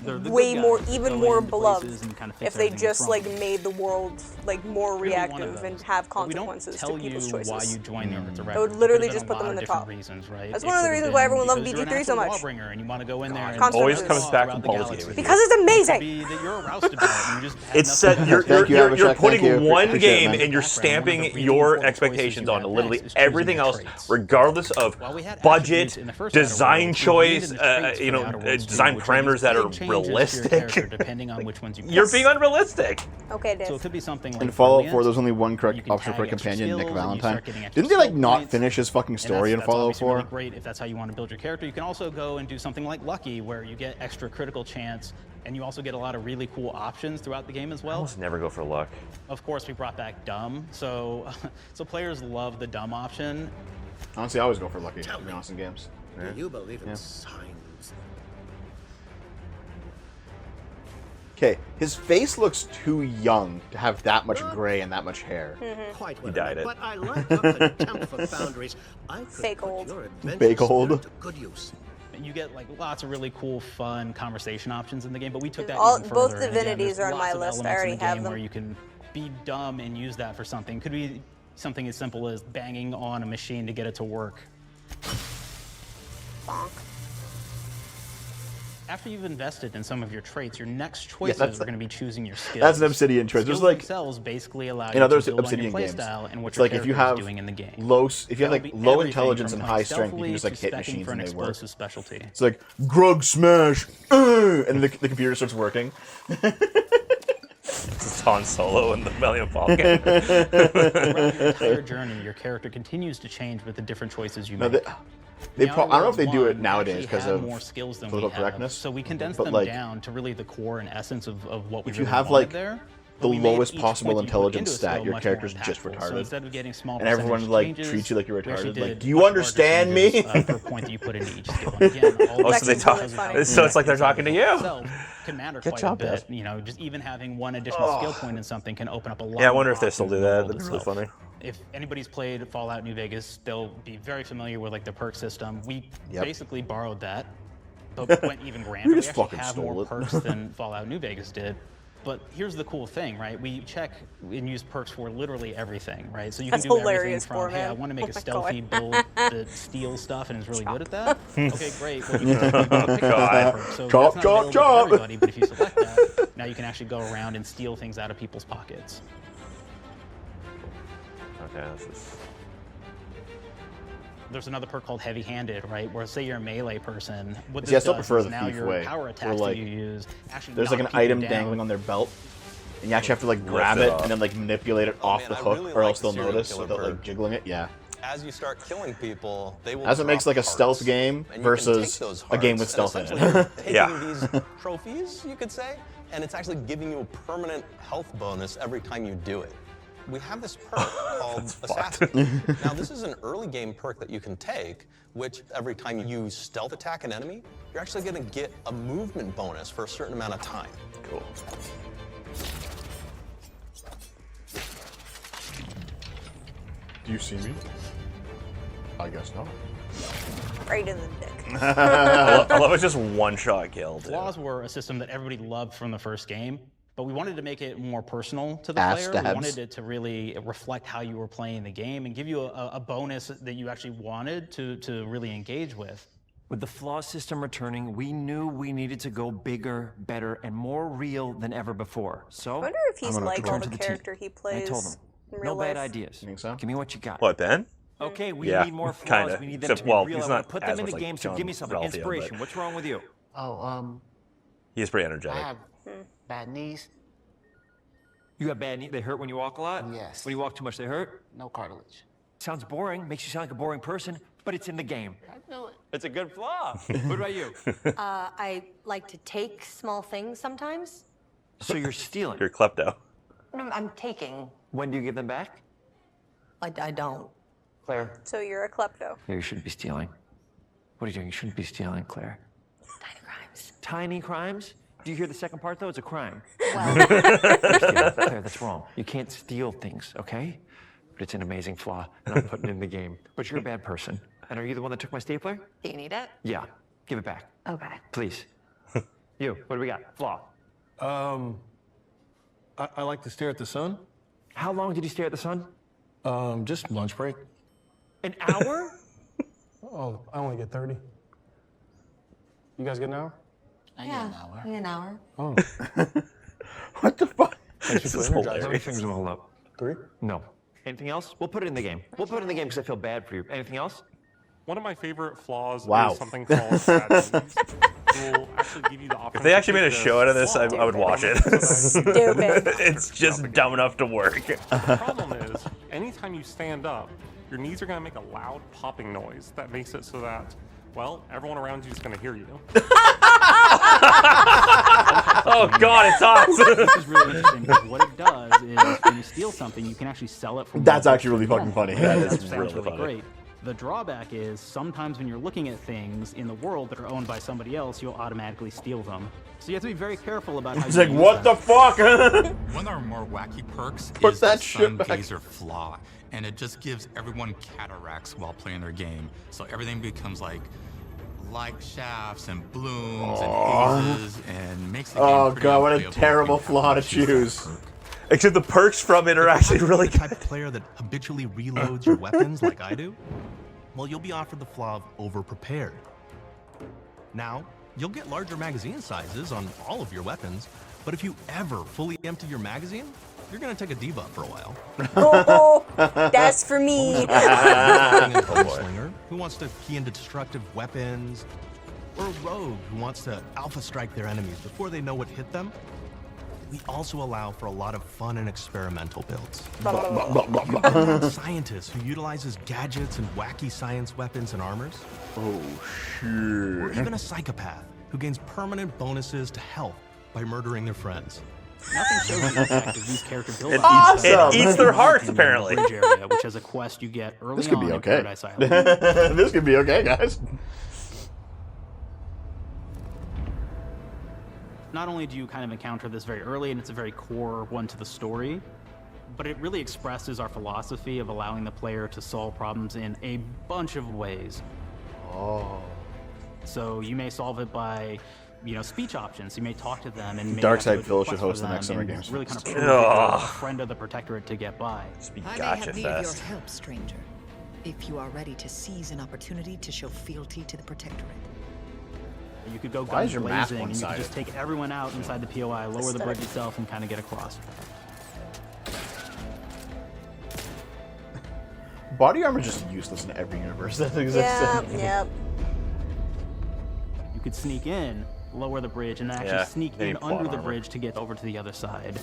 They're the way good more, guys. even Go more into beloved places and kind of fix if they everything just that's like wrong. made the world like more You're one of reactive and those. have But we don't consequences tell to people's you choices. why you join the Earth Directorate. I would literally It just could've put them been in a the lot top. of different reasons, right? That's It one of the could've reasons why been everyone loved because you're an BG3 so actual much. lawbringer and you want to go in there and Consequences. Always comes back to throughout the Baldur's galaxy. Gate. Because it's amazing. That you're aroused about it and you just have It's nothing set. else. You're putting one Appreciate it, game man. and you're stamping your expectations on literally everything else, regardless of budget, design choice, design parameters that are realistic. Depending on which ones you You're being unrealistic. Okay, Div. So it could be something like In Fallout 4, brilliant. there's only one correct option for a tag extra companion, Nick skills, and you Valentine. start getting extra Didn't they like skill not points. finish his fucking And story in that's Fallout obviously 4? really great if that's how you want to build your character. You can also go and do something like Lucky, where you get extra critical chance, and you also get a lot of really cool options throughout the game as I well. almost never go for luck. Of course, we brought back dumb, so players love the dumb option. Honestly, I always go for lucky, to be honest, in games. Do you believe in Yeah. signs? Okay, his face looks too young to have that much gray and that much hair. Quite He well, dyed it. but I like your contempt for boundaries. I could Fake put old. your adventurous Fake old. spirit to good use. And you get like lots of really cool, fun conversation options in the game, but we took that All- even both further. And again, divinities there's are on my lots of list. I elements in already the have game them. Where you can be dumb and use that for something. Could be something as simple as banging on a machine to get it to work. Bonk. After you've invested in some of your traits, your next Yeah, choices that's- are going to be choosing your skills. That's an Obsidian choice. There's Skills like themselves basically allow in you other to build Obsidian on your games. playstyle and what It's your like if you character have is doing in the game. if you have That'll like be low everything intelligence from and playing high strength, you can stealthily just like to hit specking machines for an and they work. explosive specialty. It's like Grug smash, and the computer starts working. It's Han Solo in the Millennium Falcon. Throughout your entire journey, your character continues to change with the different choices you No, make. I Now, don't know if they World do it 1 nowadays actually because had of more skills than political we have, correctness. so we condensed but them like, down to really the core and essence of what we if you really have wanted like there. the But we made lowest each possible point that you put intelligence into a stat, skill your much character's more just impactful. retarded. So instead of getting small and everyone percentage like changes, treats you like you're we actually retarded. Like, did do you much larger understand me? changes, per point that you put into each skill. And again, all Oh, the so they skills talk. because of how So it's like they're talking to you. itself can matter Good quite job, a bit. Beth. You know, just even having one additional skill point in something can open up a lot. Yeah, I wonder more if they still options do in the that. world That'd be really itself. funny. If anybody's played Fallout New Vegas, they'll be very familiar with like the perk system. We basically borrowed that, but went even grander. We just actually fucking have stole more it. perks than Fallout New Vegas did. But here's the cool thing, right? We check and use perks for literally everything, right? So you That's can do hilarious everything from, hey, I format. want to make Oh a my stealthy God. build that steals stuff and is really good at that. Okay, great. Well, you can pick God. that perk. So Chop, that's not chop, available chop. to everybody, but if you select that, now you can actually go around and steal things out of people's pockets. Okay, this is. There's another perk called heavy-handed, right? Where say you're a melee person, what this See, I still does prefer is the now thief your way, power where, attacks like, that you use actually There's like knock an item people down. dangling on their belt, and you actually have to like Lift grab it it off. and then like manipulate it off the man, I hook, really or like else they'll serial notice killer without like bird. jiggling it. Yeah. As you start killing people, they will As it makes drop like a stealth hearts, game and you can versus take those a game with hearts, stealth in and essentially it. you're taking Yeah. these trophies, you could say, and it's actually giving you a permanent health bonus every time you do it. We have this perk called Assassin. Now, this is an early game perk that you can take, which every time you stealth attack an enemy, you're actually going to get a movement bonus for a certain amount of time. Cool. Do you see me? I guess not. Right in the dick. I love it's just one-shot kill, too. Flaws were a system that everybody loved from the first game, but we wanted to make it more personal to the Ass player. stabs. We wanted it to really reflect how you were playing the game and give you a bonus that you actually wanted to really engage with. With the flaw system returning, we knew we needed to go bigger, better, and more real than ever before. So I wonder if he's like all the character he plays I told him, in no real life. bad ideas. Think so? Give me what you got. What, Ben? Okay, we Yeah, need more flaws. kinda. We need them Except, to be well, real. he's I wanna not put as them in much the like game, so John give me something. Ralphio, Inspiration. but- What's wrong with you? Oh, He is pretty I energetic. have bad knees. You have bad knees? They hurt when you walk a lot? Yes. When you walk too much, they hurt? No cartilage. Sounds boring. Makes you sound like a boring person, but it's in the game. I know it. It's a good flaw. What about you? I like to take small things sometimes. So you're stealing. You're a klepto. No, I'm taking. When do you give them back? I don't. Claire. So you're a klepto. Yeah, you shouldn't be stealing. What are you doing? You shouldn't be stealing, Claire. Tiny crimes. Tiny crimes? Do you hear the second part, though? It's a crime. Well, You're stealing. Claire, that's wrong. You can't steal things, okay? But it's an amazing flaw, and I'm putting it in the game. But you're a bad person. And are you the one that took my stapler? do you need it? Yeah. Give it back, Okay. please. You, what do we got? Flaw. I like to stare at the sun. How long did you stare at the sun? Just lunch break. An hour? Oh, I only get 30. You guys get an hour? I get an hour. In an hour. Oh. What the fuck? This is hilarious. How many fingers am I hold up? 3? No. Anything else? We'll put it in the game. We'll put it in the game because I feel bad for you. Anything else? One of my favorite flaws Wow. is something called strategies. Will actually give you the option If they to actually made a take show out of this, I would watch it. Stupid. It's just dumb enough to work. The problem is, anytime you stand up, your knees are going to make a loud popping noise that makes it so that, well, everyone around you is going to hear you. Oh God, it's awesome. This is really interesting because what it does is when you steal something, you can actually sell it for That's more. actually really fucking funny. That That is sounds really really funny. great. The drawback is sometimes when you're looking at things in the world that are owned by somebody else, you'll automatically steal them. So you have to be very careful about how It's you like, use what them. the fuck? One of our more wacky perks Put is that the shit Sun back. Gazer Flaw, and it just gives everyone cataracts while playing their game. So everything becomes like light shafts and blooms and hazes and makes the game Oh pretty God, what a unplayable terrible if you flaw to happen choose that choose. perk. Except the perks from it are actually really the type of player that habitually reloads your weapons like I do, well, you'll be offered the flaw of over-prepared. Now, you'll get larger magazine sizes on all of your weapons, but if you ever fully empty your magazine, you're gonna take a debuff for a while. Oh, that's for me. A gunslinger who wants to key into destructive weapons, or a rogue who wants to alpha strike their enemies before they know what hit them. We also allow for a lot of fun and experimental builds. Scientists who utilizes gadgets and wacky science weapons and armors. Oh Or shit. even a psychopath who gains permanent bonuses to health by murdering their friends. Nothing shows the impact of these character It buildings. eats- it eats their hearts, apparently. Bridge area, which has a quest you get early This could on be in okay. Paradise Island. This could be okay, guys. Not only do you kind of encounter this very early, and it's a very core one to the story, but it really expresses our philosophy of allowing the player to solve problems in a bunch of ways. Oh. So you may solve it by, speech options. You may talk to them and maybe Dark have Side to Phil quest should for host the them next Summer and Games really kind of Fest. prove that you're a Ugh. friend of the Protectorate to get by. Just be I may gotcha have need of your fest. help, stranger, if you are ready to seize an opportunity to show fealty to the Protectorate. You could go Why is guns your map blazing, and you could one-sided? just take everyone out inside the POI, lower the bridge itself, and kind of get across. Body armor is just useless in every universe that exists. Yeah. You could sneak in, lower the bridge, and actually Yeah, sneak they in need plot under the armor. bridge to get over to the other side.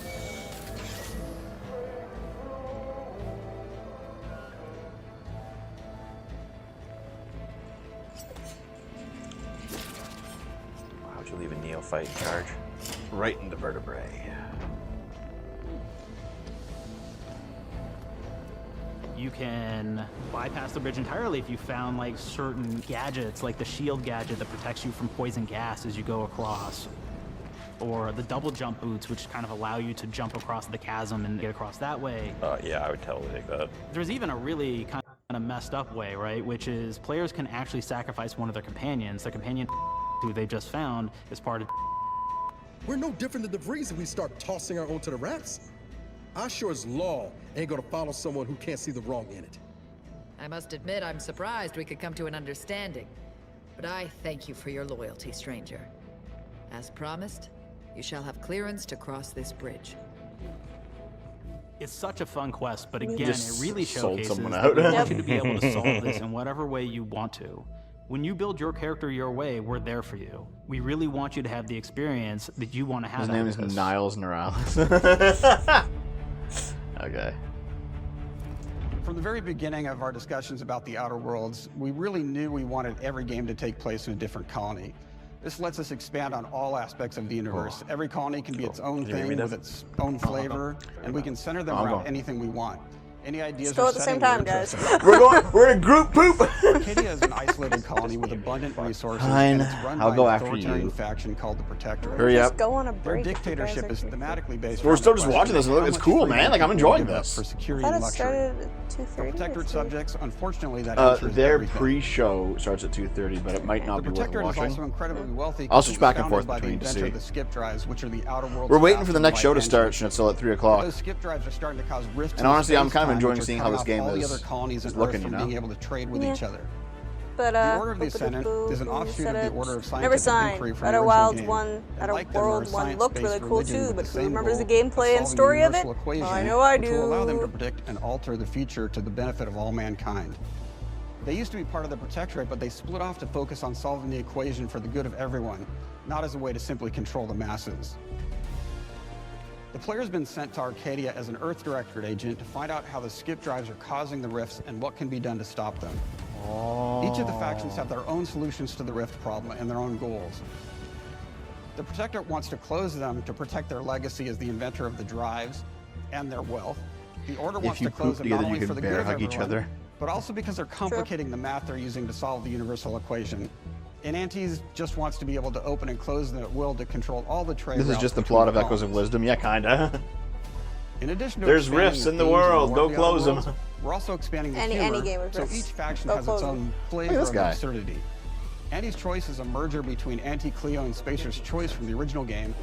How'd you leave a neophyte in charge? Right in the vertebrae. You can bypass the bridge entirely if you found like certain gadgets, like the shield gadget that protects you from poison gas as you go across. or the double jump boots, which kind of allow you to jump across the chasm and get across that way. Yeah, I would totally take that. There's even a really kind of messed up way, right? Which is players can actually sacrifice one of their companions. The companion who they just found is part of. We're no different than the Breeze if we start tossing our own to the rats. I sure as law ain't gonna follow someone who can't see the wrong in it. I must admit, I'm surprised we could come to an understanding. But I thank you for your loyalty, stranger. As promised, you shall have clearance to cross this bridge. It's such a fun quest, but You again, just it really sold showcases someone that out. we want you to be able to solve this in whatever way you want to. When you build your character your way, we're there for you. We really want you to have the experience that you want to have. His name is out of this. Niles Morales. Okay. From the very beginning of our discussions about the Outer Worlds, we really knew we wanted every game to take place in a different colony. This lets us expand on all aspects of the universe. Every colony can be its own Can you read thing me with that? its own flavor, and we can center them I'm around going. anything we want. Any ideas Let's go or at the same setting time, we're guys. interested in. We're in a group poop. Arcadia is an isolated colony with abundant resources, Fine. and it's run I'll by go an after authoritarian you. faction called the Protectorate. Hurry Just up. go on a Their break. if you guys dictatorship are is keeping- thematically based. We're around still the just question watching this. of Look, how it's much cool, freedom man. Like, I'm people enjoying give up this. for I security thought and it luxury. started at For 2:30. Protectorate subjects, unfortunately, that answers Their everything. pre-show starts at 2:30, but it might not The be worth Protectorate is also watching. incredibly wealthy. I'll 'cause switch it was back and founded forth by the between to inventor see. of the skip drives, which are the Outer Worlds. We're waiting for the fastest next show to light start, engines. and it's still at 3 o'clock. Those skip drives are starting to cause rifts. And in honestly, I'm kind of space-time, enjoying which are seeing how cutting this off game all the is other colonies on looking, Earth you from know? being able to trade with Yeah. each other. But The Order of the boopity Ascendant boo, is an you offshoot said of the it. Order of Never Scientific signed. Inquiry from the Outer original Wilds game. 1, And Outer like them, are a World 1 looked really science-based cool religion too, with but the who same remembers the goal of gameplay and solving story of it? universal equation, I know I which will allow them to do. predict and alter the future to the benefit of all mankind. They used to be part of the Protectorate, but they split off to focus on solving the equation for the good of everyone, not as a way to simply control the masses. The player's been sent to Arcadia as an Earth Directorate agent to find out how the skip drives are causing the rifts and what can be done to stop them. Each of the factions have their own solutions to the rift problem and their own goals. The Protectorate wants to close them to protect their legacy as the inventor of the drives and their wealth. The Order wants you to close poop them not together, you only can for the bear good of hug each everyone, other. but also because they're complicating the math they're using to solve the universal equation. And Antes just wants to be able to open and close them at will to control all the trade This is routes just the between plot of Echoes colonies. of Wisdom. Yeah, kinda. In addition to There's expanding rifts in the themes and world. lore Go of the Outer close 'em. Worlds, we're also expanding the Any humor, game with so rifts. each faction Go has close its 'em. own Look flavor at this of guy. absurdity. Andy's choice is a merger between Anti-Cleo and Spacer's Choice from the original game,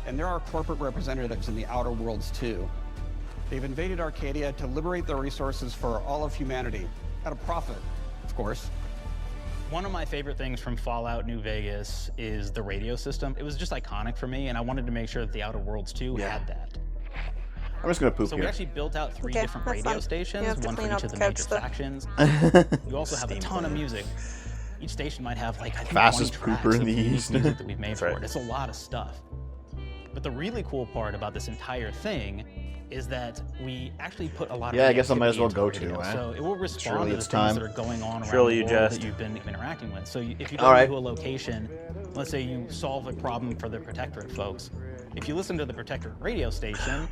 and there are corporate representatives in the Outer Worlds too. They've invaded Arcadia to liberate their resources for all of humanity, at a profit, of course. One of my favorite things from Fallout New Vegas is the radio system. It was just iconic for me, and I wanted to make sure that the Outer Worlds 2 had that. I'm just gonna poop So here. we actually built out 3 Okay, different that's radio fine. stations, You have to one for clean each up of the the couch major stuff. factions. You also have a ton of music. Each station might have like, I think, Fastest 20 tracks pooper in of the unique East. music that we've made for it. It's a lot of stuff. But the really cool part about this entire thing is that we actually put a lot of Yeah, I guess I might as well reactivity go into the to, radio. eh? So it will respond Surely to the it's things time. that are going on around Surely the you world jest. that you've been interacting with. So if you go All right. to a location, let's say you solve a problem for the Protectorate folks, if you listen to the Protectorate radio station,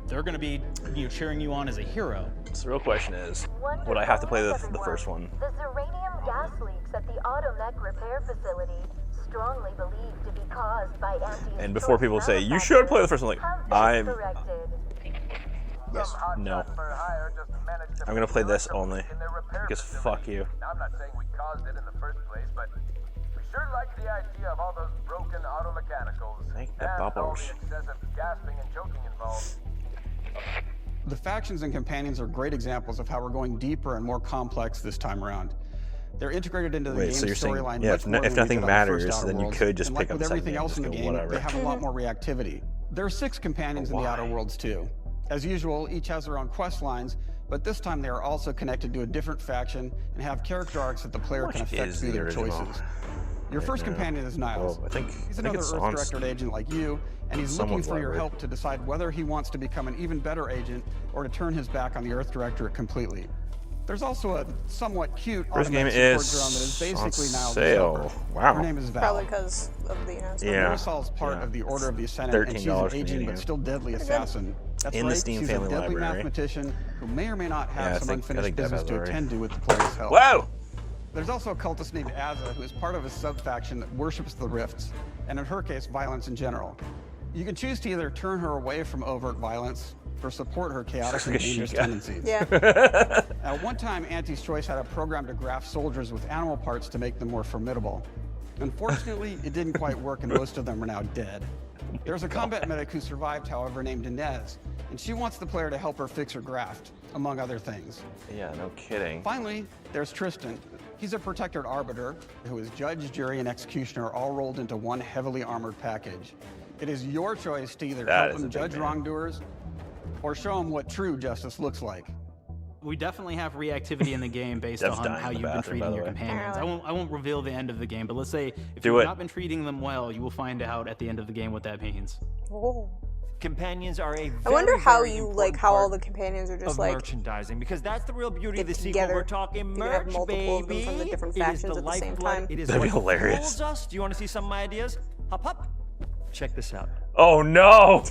they're going to be cheering you on as a hero. So the real question is, would I have to play the first one? The uranium gas leaks at the Automech repair facility, strongly believed to be caused by And before people say, you should play the first one, like, I'm... Yes. No. I'm gonna play this only. Because fuck you. I'm not saying we caused it in the first place, but we sure like the idea of all those broken auto mechanicals Make the and all the bubbles. excessive gasping and choking involved. The factions and companions are great examples of how we're going deeper and more complex this time around. They're integrated into the Wait, so game's you're saying, storyline yeah, much if more than we nothing did on the first matters, Outer then you Worlds. could just And pick like up with the second everything game, else just in the go game, whatever. they have a lot more reactivity. There are 6 companions in the Outer Worlds too. As usual, each has their own quest lines, but this time they are also connected to a different faction and have character arcs that the player can Which affect is through the their original? choices. Your first companion is Niles. Oh, I think He's it's another Earth on Directorate agent like you, and he's looking someone's for your library. help to decide whether he wants to become an even better agent or to turn his back on the Earth Directorate completely. There's also a somewhat cute First game automatic is support drone that is on basically Niles' sale. helper. Wow. Her name is Val. Probably because of the announcement. Yeah. Marisol's part Yeah. of the Order of the Ascendant, and she's an $13 aging Canadian. but still deadly assassin. That's In the right, Steam she's Family a deadly Library. mathematician who may or may not Yeah, I have some think unfinished Dev business has to already. attend to with the player's help. Whoa! There's also a cultist named Azza, who is part of a sub-faction that worships the rifts, and in her case, violence in general. You can choose to either turn her away from overt violence or support her chaotic and like a dangerous Sheikah. tendencies. Yeah. At one time, Auntie's Choice had a program to graft soldiers with animal parts to make them more formidable. Unfortunately, it didn't quite work, and most of them are now dead. There's a combat medic who survived, however, named Inez, and she wants the player to help her fix her graft, among other things. Yeah, no kidding. Finally, there's Tristan. He's a protected arbiter who is judge, jury, and executioner all rolled into one heavily armored package. It is your choice to either That help is a him big judge man. wrongdoers or show him what true justice looks like. We definitely have reactivity in the game based Dev's on dying how in the you've been bathroom, by treating the your way. companions. I won't reveal the end of the game, but let's say if Do you've it. not been treating them well, you will find out at the end of the game what that means. Oh. Companions are a I wonder very, how very you important like how all part the companions are just of like merchandising, because that's the real beauty of get the sequel. together. We're talking You can have merch, multiple of them baby. from the different It is factions the at the same lifeblood. time. It is That'd be what hilarious. fuels us. Do you want to see some of my ideas? Hop, hop. Check this out. Oh no!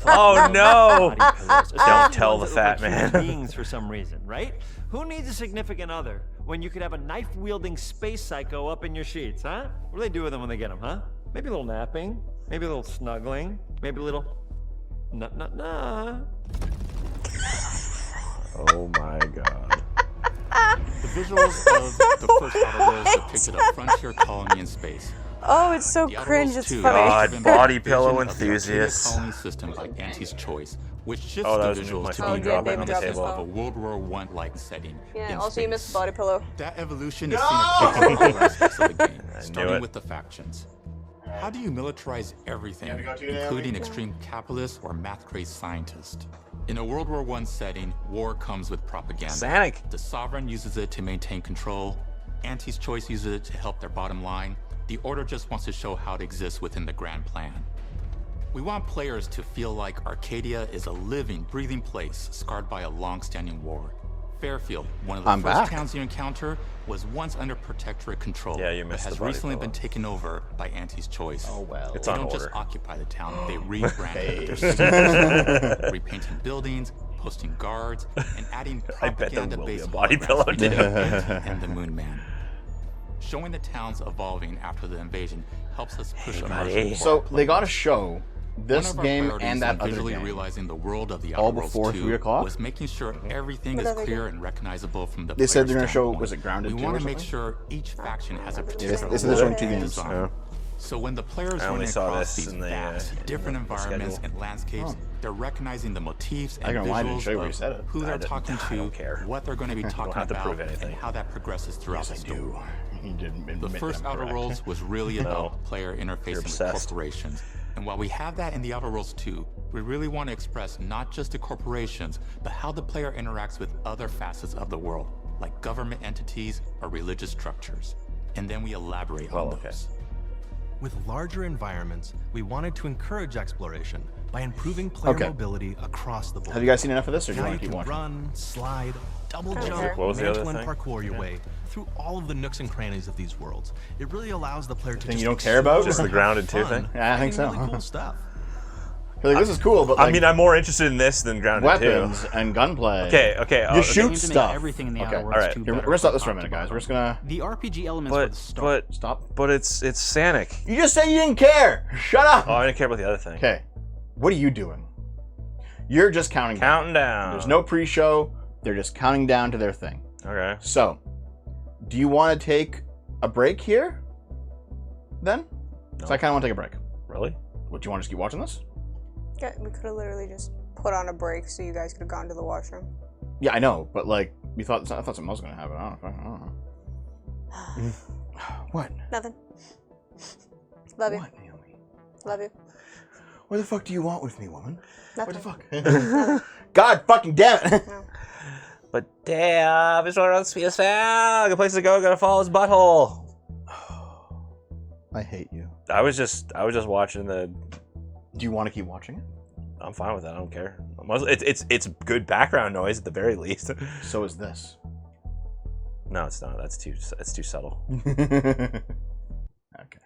Oh no! Body pillows, Don't tell the ones that fat look like human man. beings for some reason, right? Who needs a significant other when you could have a knife-wielding space psycho up in your sheets, huh? What do they do with them when they get them, huh? Maybe a little napping, maybe a little snuggling, maybe a little nut. Oh my god. The visuals of the first Outer Worlds depicted a frontier colony in space. Oh, it's so The Outer cringe, Worlds it's 2 funny. God, driven by body the pillow vision of the Arcadia enthusiasts. colony system by Auntie's Choice, which shifts Oh, that the was visuals my to phone be dropping more on the reminiscent table. of a World War I-like setting Yeah, in also you space. missed the body pillow. That evolution is seen across all aspects of the game, starting it. with the factions. How do you militarize everything, Yeah, we got you, including Naomi. extreme capitalists or math-crazed scientists? In a World War I setting, war comes with propaganda. Sanic. The Sovereign uses it to maintain control. Auntie's Choice uses it to help their bottom line. The Order just wants to show how it exists within the grand plan. We want players to feel like Arcadia is a living, breathing place scarred by a long-standing war. Fairfield, one of the I'm first back. towns you encounter, was once under protectorate control, Yeah, you but missed has the body recently pillow. been taken over by Auntie's Choice. Oh well. It's They on don't just order. occupy the town, they rebrand Hey. their signatures, repainting buildings, posting guards, and adding I bet there will be a propaganda-based body holograms pillow, like too. Auntie and the Moon Man. Showing the towns evolving after the invasion helps us push buddy. immersion. So they got to show this One of our game priorities and that in other visually game realizing the world of the all Outer Worlds before 2 3 o'clock. was making sure everything What is other clear game? and recognizable from the They said they're player's gonna show, standpoint. was it Grounded We 2 want or to make something? sure each faction has a They particular said they're look showing and 2 games. design. Oh. So when the players I only running saw across this these in the, vast, different in the environments schedule. and landscapes, they're recognizing the motifs I and don't know why I didn't visuals show you where you of said it. who I they're didn't- talking I to, don't care. what they're going to be Don't talking have to about, prove and anything. how that progresses throughout the story. He didn't The admit first I'm Outer correct. Worlds was really No. about player interfacing with obsessed. corporations. And while we have that in the Outer Worlds 2, we really want to express not just the corporations, but how the player interacts with other facets of the world, like government entities or religious structures. And then we elaborate on those. With larger environments, we wanted to encourage exploration by improving player Okay. mobility across the board. Have you guys seen enough of this, or do you Now want you to keep can watching? run, slide, double Okay. jump, What was the other mantle and thing? parkour your Yeah. way through all of the nooks and crannies of these worlds. It really allows the player to thing just you don't care about? explore Just the and have Grounded 2 fun, thing? Yeah, I think finding so. Really cool stuff. Like, this is cool, but like, I mean, I'm more interested in this than Grounded weapons 2. and gunplay. Okay. You okay. shoot Aim to make stuff. everything in the Okay, Outer Worlds alright. 2 Here, we're better gonna stop from this for a top minute, to guys. We're bottom. just gonna The RPG elements were the start. stop. But it's Sanic. You just said you didn't care. Shut up. Oh, I didn't care about the other thing. Okay, what are you doing? You're just counting down. There's no pre-show. They're just counting down to their thing. Okay. So, do you want to take a break here? Then? No. So I kind of want to take a break. Really? What, do you want to just keep watching this? Yeah, we could have literally just put on a break so you guys could have gone to the washroom. Yeah, I know, but like, I thought something else was gonna happen. I don't know. What? Nothing. Love you. What, Naomi? Love you. What the fuck do you want with me, woman? Nothing. What the fuck? God fucking damn it! But damn, this one wants me to say, good place to go. Gotta follow his butthole. I hate you. I was just watching the. Do you want to keep watching it? I'm fine with that. I don't care. It's good background noise at the very least. So is this. No, it's not. That's too subtle. Okay.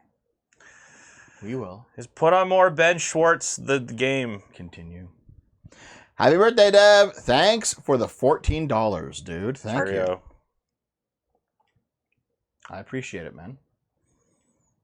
We will Just put on more Ben Schwartz the game. continue. Happy birthday, Deb! Thanks for the $14, dude. Thank you. Cheerio. I appreciate it, man.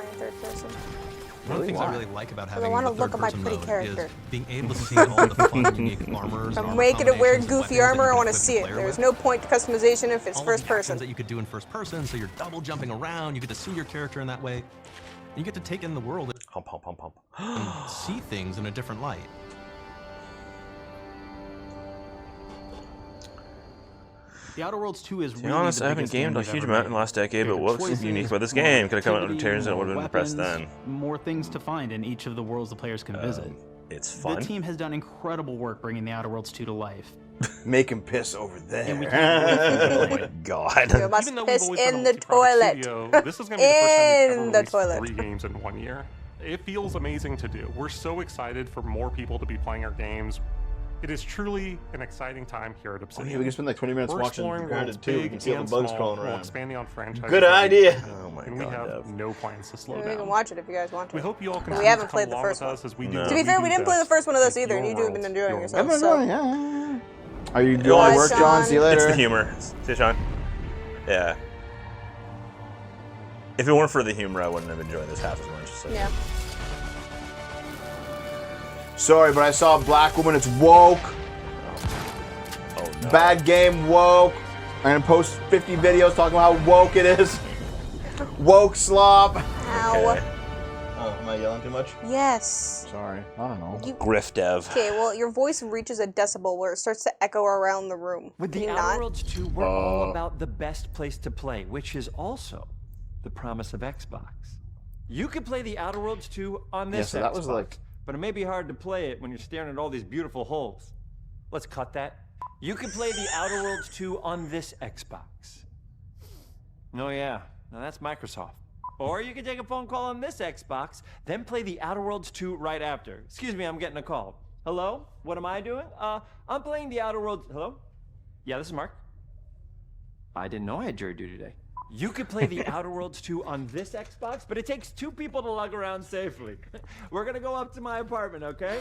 flying in third person. One of the things I really like about having wanna the look at my third-person pretty mode character. is being able to see all the fun, unique armors. If and I'm armor making it wear combinations and goofy weapons armor, that I you want to can see equip it. the player There's with. no point to customization if it's All first of the actions person. that you could do in first person, so you're double jumping around. You get to see your character in that way. You get to take in the world and see things in a different light. The Outer Worlds 2 is To be really honest, the I haven't biggest game gamed a we've huge ever amount in made. the last decade, but Bigger what's choices, unique about this more game? Could have come out in activity, tears and it would have more been impressed weapons, then. More things to find in each of the worlds the players can visit. It's fun. The team has done incredible work bringing the Outer Worlds 2 to life. Make him piss over there. And we can't wait for Oh my god. You must Even though piss we've always been in a the multi-product toilet. studio, this is going to be the first time we've ever In the released toilet. 3 games in 1 year. It feels amazing to do. We're so excited for more people to be playing our games. It is truly an exciting time here at Oh, Obsidian. yeah, we can spend like 20 minutes We're watching exploring Grounded worlds 2. We big can see all the and bugs small crawling while around. expanding on franchises. Good that we idea. love. Oh my and we God, have Dev. no plans to slow We down. can watch it if you guys want to. We hope you all We continue haven't to played come the along first with one. us as we No. do. To be fair, we didn't play the first one of those either, and you two have been enjoying I've yourself. been So. enjoying, yeah. Are you Bye, doing work, John? Sean. See you later. It's the humor. See you, Sean. Yeah. If it weren't for the humor, I wouldn't have enjoyed this half as much. So. Yeah. Sorry, but I saw a black woman. It's woke. Oh no. Bad game, woke. I'm gonna post 50 videos talking about how woke it is. Woke slop. Ow. Okay. Oh, am I yelling too much? Yes. Sorry. I don't know. Griff Dev. Okay, well, your voice reaches a decibel where it starts to echo around the room. With Can the you Outer not? Worlds 2, we're all about the best place to play, which is also the promise of Xbox. You could play the Outer Worlds 2 on this Yeah, so that Xbox, was like- but it may be hard to play it when you're staring at all these beautiful holes. Let's cut that. You can play the Outer Worlds 2 on this Xbox. Oh yeah, now that's Microsoft. Or you can take a phone call on this Xbox, then play the Outer Worlds 2 right after. Excuse me, I'm getting a call. Hello? What am I doing? I'm playing the Outer Worlds. Hello? Yeah, this is Mark. I didn't know I had jury duty today. You could play the Outer Worlds 2 on this Xbox, but it takes 2 people to lug around safely. We're gonna go up to my apartment, okay?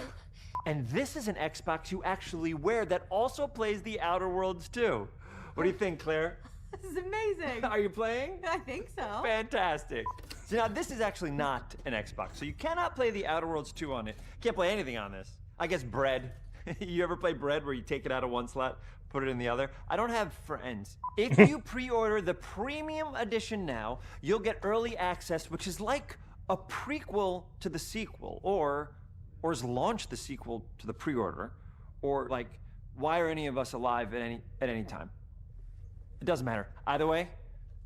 And this is an Xbox you actually wear that also plays the Outer Worlds 2. What do you think, Claire? This is amazing. Are you playing? I think so. Fantastic. So now this is actually not an Xbox, so you cannot play the Outer Worlds 2 on it. Can't play anything on this. I guess Bread. You ever play Bread where you take it out of one slot, put it in the other? I don't have friends. If you pre-order the premium edition now, you'll get early access, which is like a prequel to the sequel, or has launched the sequel to the pre-order, or like, why are any of us alive at any time? It doesn't matter. Either way,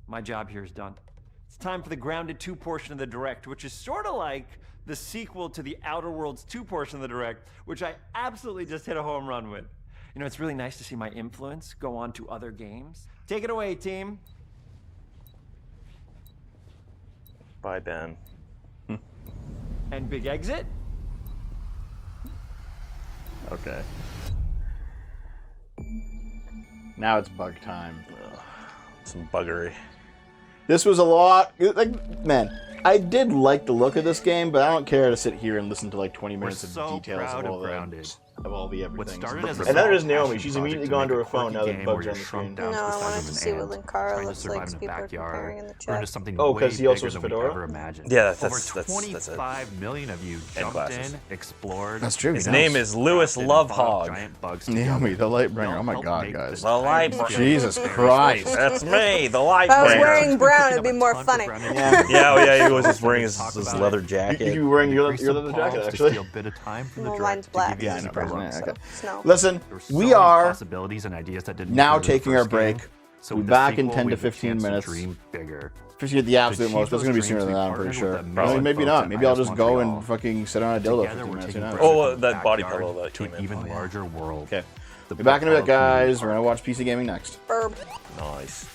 my job here is done. It's time for the Grounded 2 portion of the Direct, which is sort of like the sequel to the Outer Worlds 2 portion of the Direct, which I absolutely just hit a home run with. You know, it's really nice to see my influence go on to other games. Take it away, team. Bye, Ben. And big exit. Okay. Now it's bug time. Some buggery. This was a lot. Like, man, I did like the look of this game, but I don't care to sit here and listen to like 20 minutes of details of all the everything. And then there's Naomi. She's immediately gone to her phone now that the bugs are on the screen. No, I wanted to see what Linkara looks like. People are comparing in the chat. Oh, because he also has a fedora? Yeah, Over that's 25 million of you jumped glasses. in, explored. That's true. His name is Lewis Lovehog. Giant bugs Naomi, the Lightbringer. Oh my god, guys. The Lightbringer. Jesus Christ. That's me, the If I was Lightbringer. wearing brown, it'd be more funny. Yeah, he was just wearing his leather jacket. You were wearing your leather jacket, actually. A bit of time from the Well, direct mine's to black. give you Yeah, I a know. super Right, look. okay. Snow. Listen, There were so we many are possibilities and ideas that didn't now occur to the taking our first game. break. So We'll with be the back in sequel, 10 we to have the 15 chance to minutes. dream bigger. 50 at the absolute To most. That's going to be achieve sooner than those that, I'm dreams, pretty we sure. partnered with the Maybe folks not. at Maybe I'll IS just go and Montreal. fucking sit on a dildo for Together, 15 we're minutes. taking Who knows? Breath Oh, that body backyard pillow that to came an in. even larger world. Okay. The Be back in a bit, Buffalo community guys. We're going to watch PC Gaming next. Burb. Nice.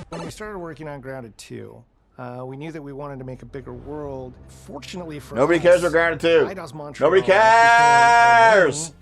When we started working on Grounded 2, we knew that we wanted to make a bigger world. Fortunately for Nobody us, cares about Grounded 2. IDOS Montreal Nobody became our cares! main